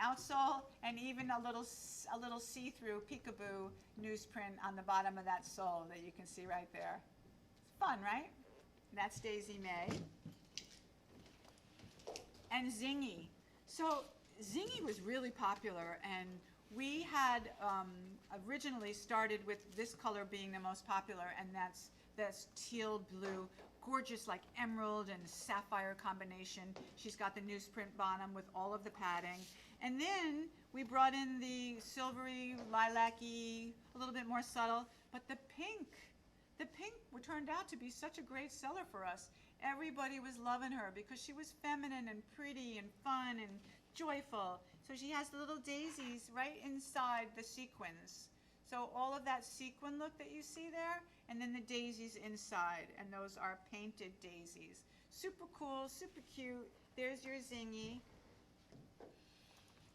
outsole and even a little see-through peekaboo newsprint on the bottom of that sole that you can see right there. It's fun, right? That's Daisy May. And Zingy. So Zingy was really popular, and we had originally started with this color being the most popular, and that's this teal blue, gorgeous like emerald and sapphire combination. She's got the newsprint bottom with all of the padding. And then we brought in the silvery, lilac-y, a little bit more subtle, but the pink turned out to be such a great seller for us. Everybody was loving her because she was feminine and pretty and fun and joyful. So she has the little daisies right inside the sequins. So all of that sequin look that you see there, and then the daisies inside, and those are painted daisies. Super cool, super cute. There's your Zingy.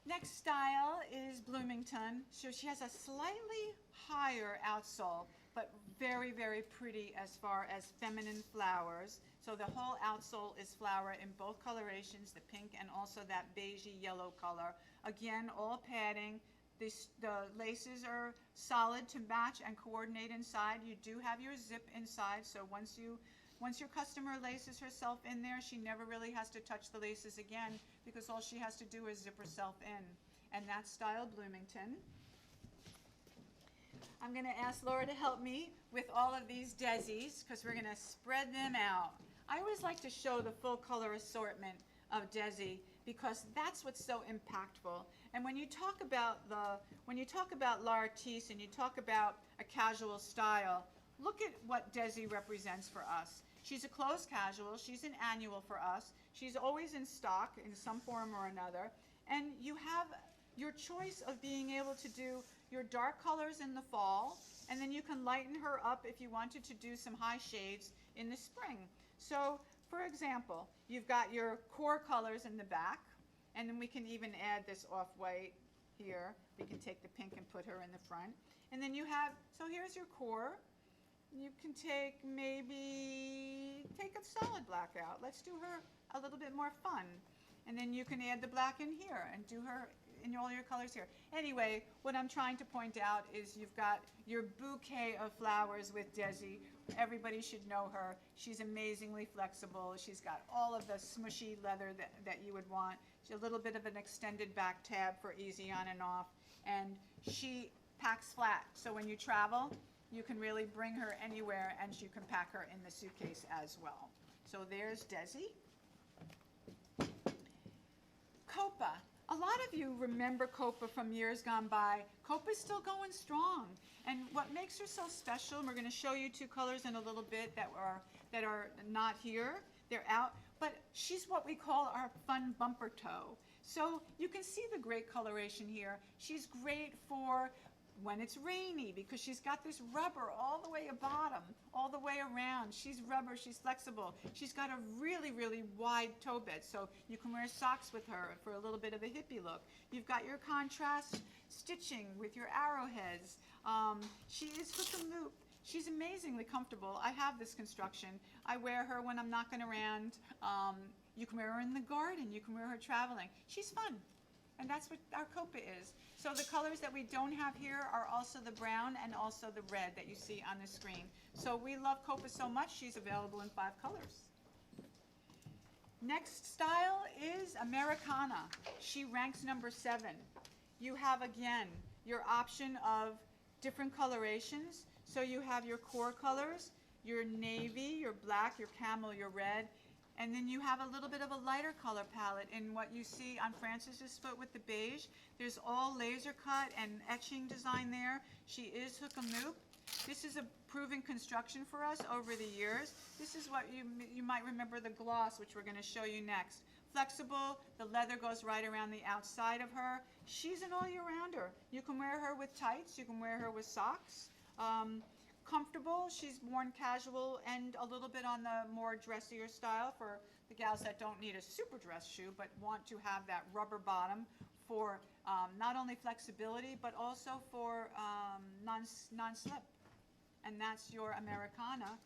Next style is Bloomington. So she has a slightly higher outsole, but very, very pretty as far as feminine flowers. So the whole outsole is flower in both colorations, the pink and also that beigey yellow color. Again, all padding. The laces are solid to match and coordinate inside. You do have your zip inside, so once your customer laces herself in there, she never really has to touch the laces again because all she has to do is zip herself in. And that's style Bloomington. I'm going to ask Laura to help me with all of these Desi's because we're going to spread them out. I always like to show the full color assortment of Desi because that's what's so impactful. And when you talk about L'Artiste and you talk about a casual style, look at what Desi represents for us. She's a closed casual, she's an annual for us, she's always in stock in some form or another, and you have your choice of being able to do your dark colors in the fall, and then you can lighten her up if you wanted to do some high shades in the spring. So, for example, you've got your core colors in the back, and then we can even add this off-white here. We can take the pink and put her in the front. And then you have, so here's your core. You can take a solid black out. Let's do her a little bit more fun. And then you can add the black in here and do her in all your colors here. Anyway, what I'm trying to point out is you've got your bouquet of flowers with Desi. Everybody should know her. She's amazingly flexible. She's got all of the smushy leather that you would want. She's a little bit of an extended back tab for easy on and off. And she packs flat. So when you travel, you can really bring her anywhere and you can pack her in the suitcase as well. So there's Desi. Copa. A lot of you remember Copa from years gone by. Copa's still going strong. And what makes her so special, and we're going to show you two colors in a little bit that are not here. They're out. But she's what we call our fun bumper toe. So you can see the great coloration here. She's great for when it's rainy because she's got this rubber all the way at bottom, all the way around. She's rubber, she's flexible. She's got a really, really wide toe bed, so you can wear socks with her for a little bit of a hippie look. You've got your contrast stitching with your arrowheads. She is hook and loop. She's amazingly comfortable. I have this construction. I wear her when I'm knocking around. You can wear her in the garden. You can wear her traveling. She's fun. And that's what our Copa is. So the colors that we don't have here are also the brown and also the red that you see on the screen. So we love Copa so much, she's available in 5 colors. Next style is Americana. She ranks number 7. You have, again, your option of different colorations. So you have your core colors, your navy, your black, your camel, your red, and then you have a little bit of a lighter color palette in what you see on Frances's foot with the beige. There's all laser cut and etching design there. She is hook and loop. This is a proven construction for us over the years. This is what you might remember the gloss, which we're going to show you next. Flexible, the leather goes right around the outside of her. She's an all-year-rounder. You can wear her with tights, you can wear her with socks. Comfortable, she's worn casual and a little bit on the more dressier style for the gals that don't need a super dress shoe but want to have that rubber bottom for not only flexibility but also for non-slip. And that's your Americana.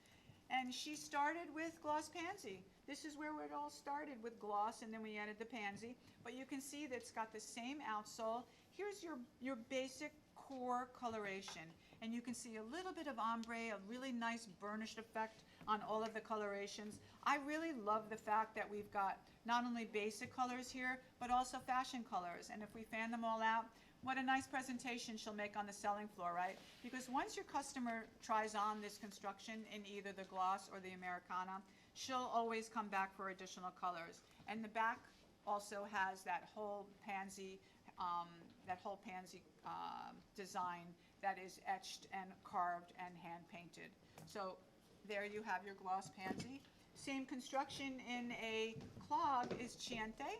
And she started with gloss pansy. This is where it all started, with gloss, and then we added the pansy. But you can see that it's got the same outsole. Here's your basic core coloration. And you can see a little bit of ombre, a really nice burnished effect on all of the colorations. I really love the fact that we've got not only basic colors here, but also fashion colors. And if we fan them all out, what a nice presentation she'll make on the selling floor, right? Because once your customer tries on this construction in either the gloss or the Americana, she'll always come back for additional colors. And the back also has that whole pansy design that is etched and carved and hand painted. So there you have your gloss pansy. Same construction in a clog is Chianti.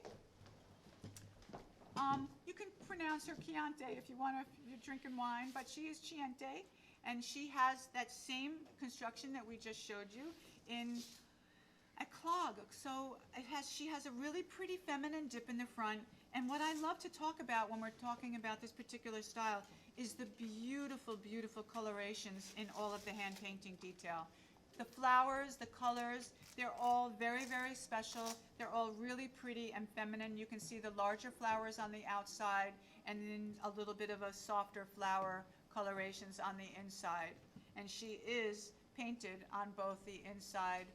You can pronounce her Chianti if you want to, if you're drinking wine, but she is Chianti, and she has that same construction that we just showed you in a clog. So she has a really pretty feminine dip in the front. And what I love to talk about when we're talking about this particular style is the beautiful, beautiful colorations in all of the hand painting detail. The flowers, the colors, they're all very, very special. They're all really pretty and feminine. You can see the larger flowers on the outside and then a little bit of a softer flower colorations on the inside. And she is painted on both the inside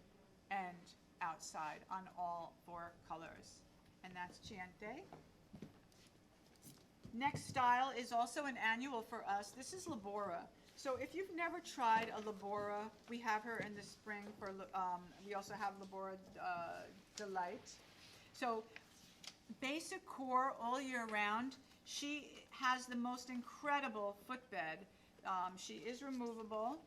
and outside on all 4 colors. and that's Chiente. Next style is also an annual for us. This is Labora. So if you've never tried a Labora, we have her in the spring for, we also have Labora Delight. So basic core all year round. She has the most incredible footbed. She is removable.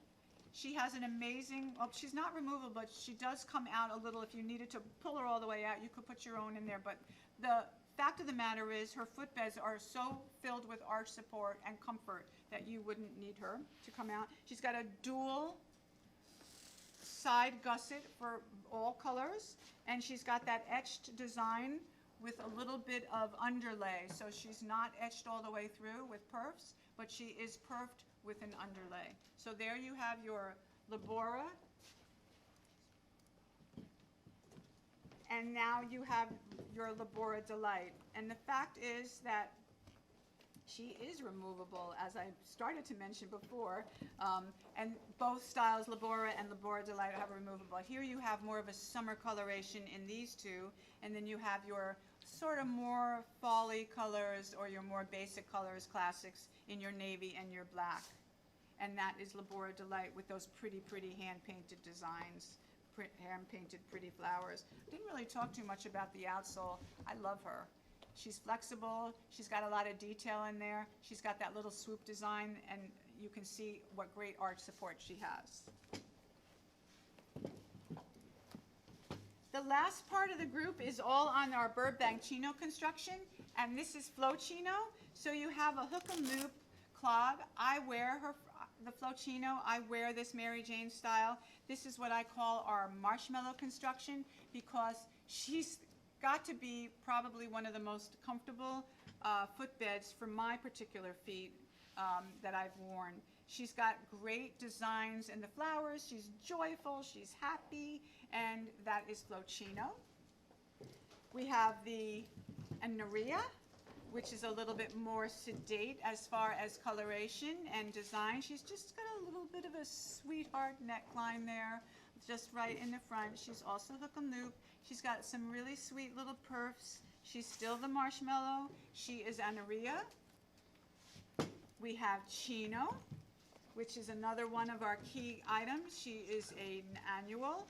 She has an amazing, well, she's not removable, but she does come out a little. If you needed to pull her all the way out, you could put your own in there. But the fact of the matter is her footbeds are so filled with arch support and comfort that you wouldn't need her to come out. She's got a dual side gusset for all colors, and she's got that etched design with a little bit of underlay. So she's not etched all the way through with perfs, but she is perfed with an underlay. So there you have your Labora. And now you have your Labora Delight. And the fact is that she is removable, as I started to mention before. And both styles, Labora and Labora Delight, have removable. Here you have more of a summer coloration in these two. And then you have your sort of more fall-y colors or your more basic colors, classics, in your navy and your black. And that is Labora Delight with those pretty, pretty hand-painted designs, hand-painted pretty flowers. Didn't really talk too much about the outsole. I love her. She's flexible. She's got a lot of detail in there. She's got that little swoop design, and you can see what great arch support she has. The last part of the group is all on our Burbank chino construction, and this is flow chino. So you have a hook and loop clog. I wear the flow chino. I wear this Mary Jane style. This is what I call our marshmallow construction because she's got to be probably one of the most comfortable footbeds for my particular feet that I've worn. She's got great designs in the flowers. She's joyful. She's happy. And that is flow chino. We have the Aneria, which is a little bit more sedate as far as coloration and design. She's just got a little bit of a sweetheart neckline there, just right in the front. She's also hook and loop. She's got some really sweet little perfs. She's still the marshmallow. She is Aneria. We have Chino, which is another one of our key items. She is an annual,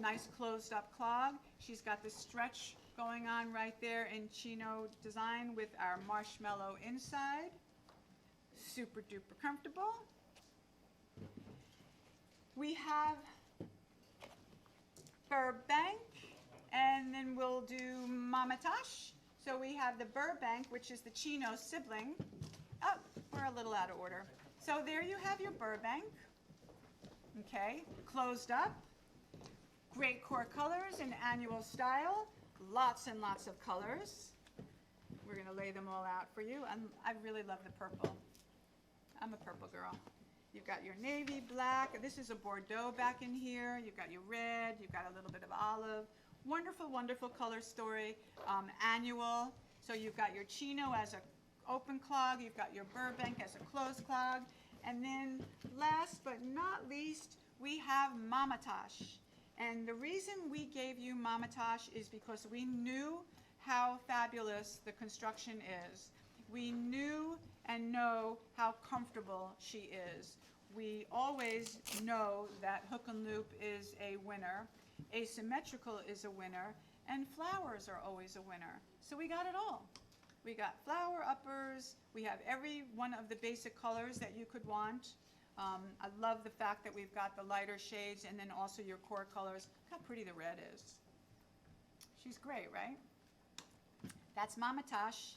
nice closed up clog. She's got the stretch going on right there in chino design with our marshmallow inside. Super duper comfortable. We have Burbank, and then we'll do Mamatash. So we have the Burbank, which is the chino sibling. Oh, we're a little out of order. So there you have your Burbank. Okay, closed up. Great core colors in annual style. Lots and lots of colors. We're going to lay them all out for you. And I really love the purple. I'm a purple girl. You've got your navy black. This is a Bordeaux back in here. You've got your red. You've got a little bit of olive. Wonderful, wonderful color story. Annual. So you've got your chino as an open clog. You've got your Burbank as a closed clog. And then last but not least, we have Mamatash. And the reason we gave you Mamatash is because we knew how fabulous the construction is. We knew and know how comfortable she is. We always know that hook and loop is a winner, asymmetrical is a winner, and flowers are always a winner. So we got it all. We got flower uppers. We have every one of the basic colors that you could want. I love the fact that we've got the lighter shades and then also your core colors. Look how pretty the red is. She's great, right? That's Mamatash,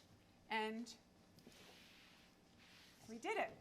and we did it.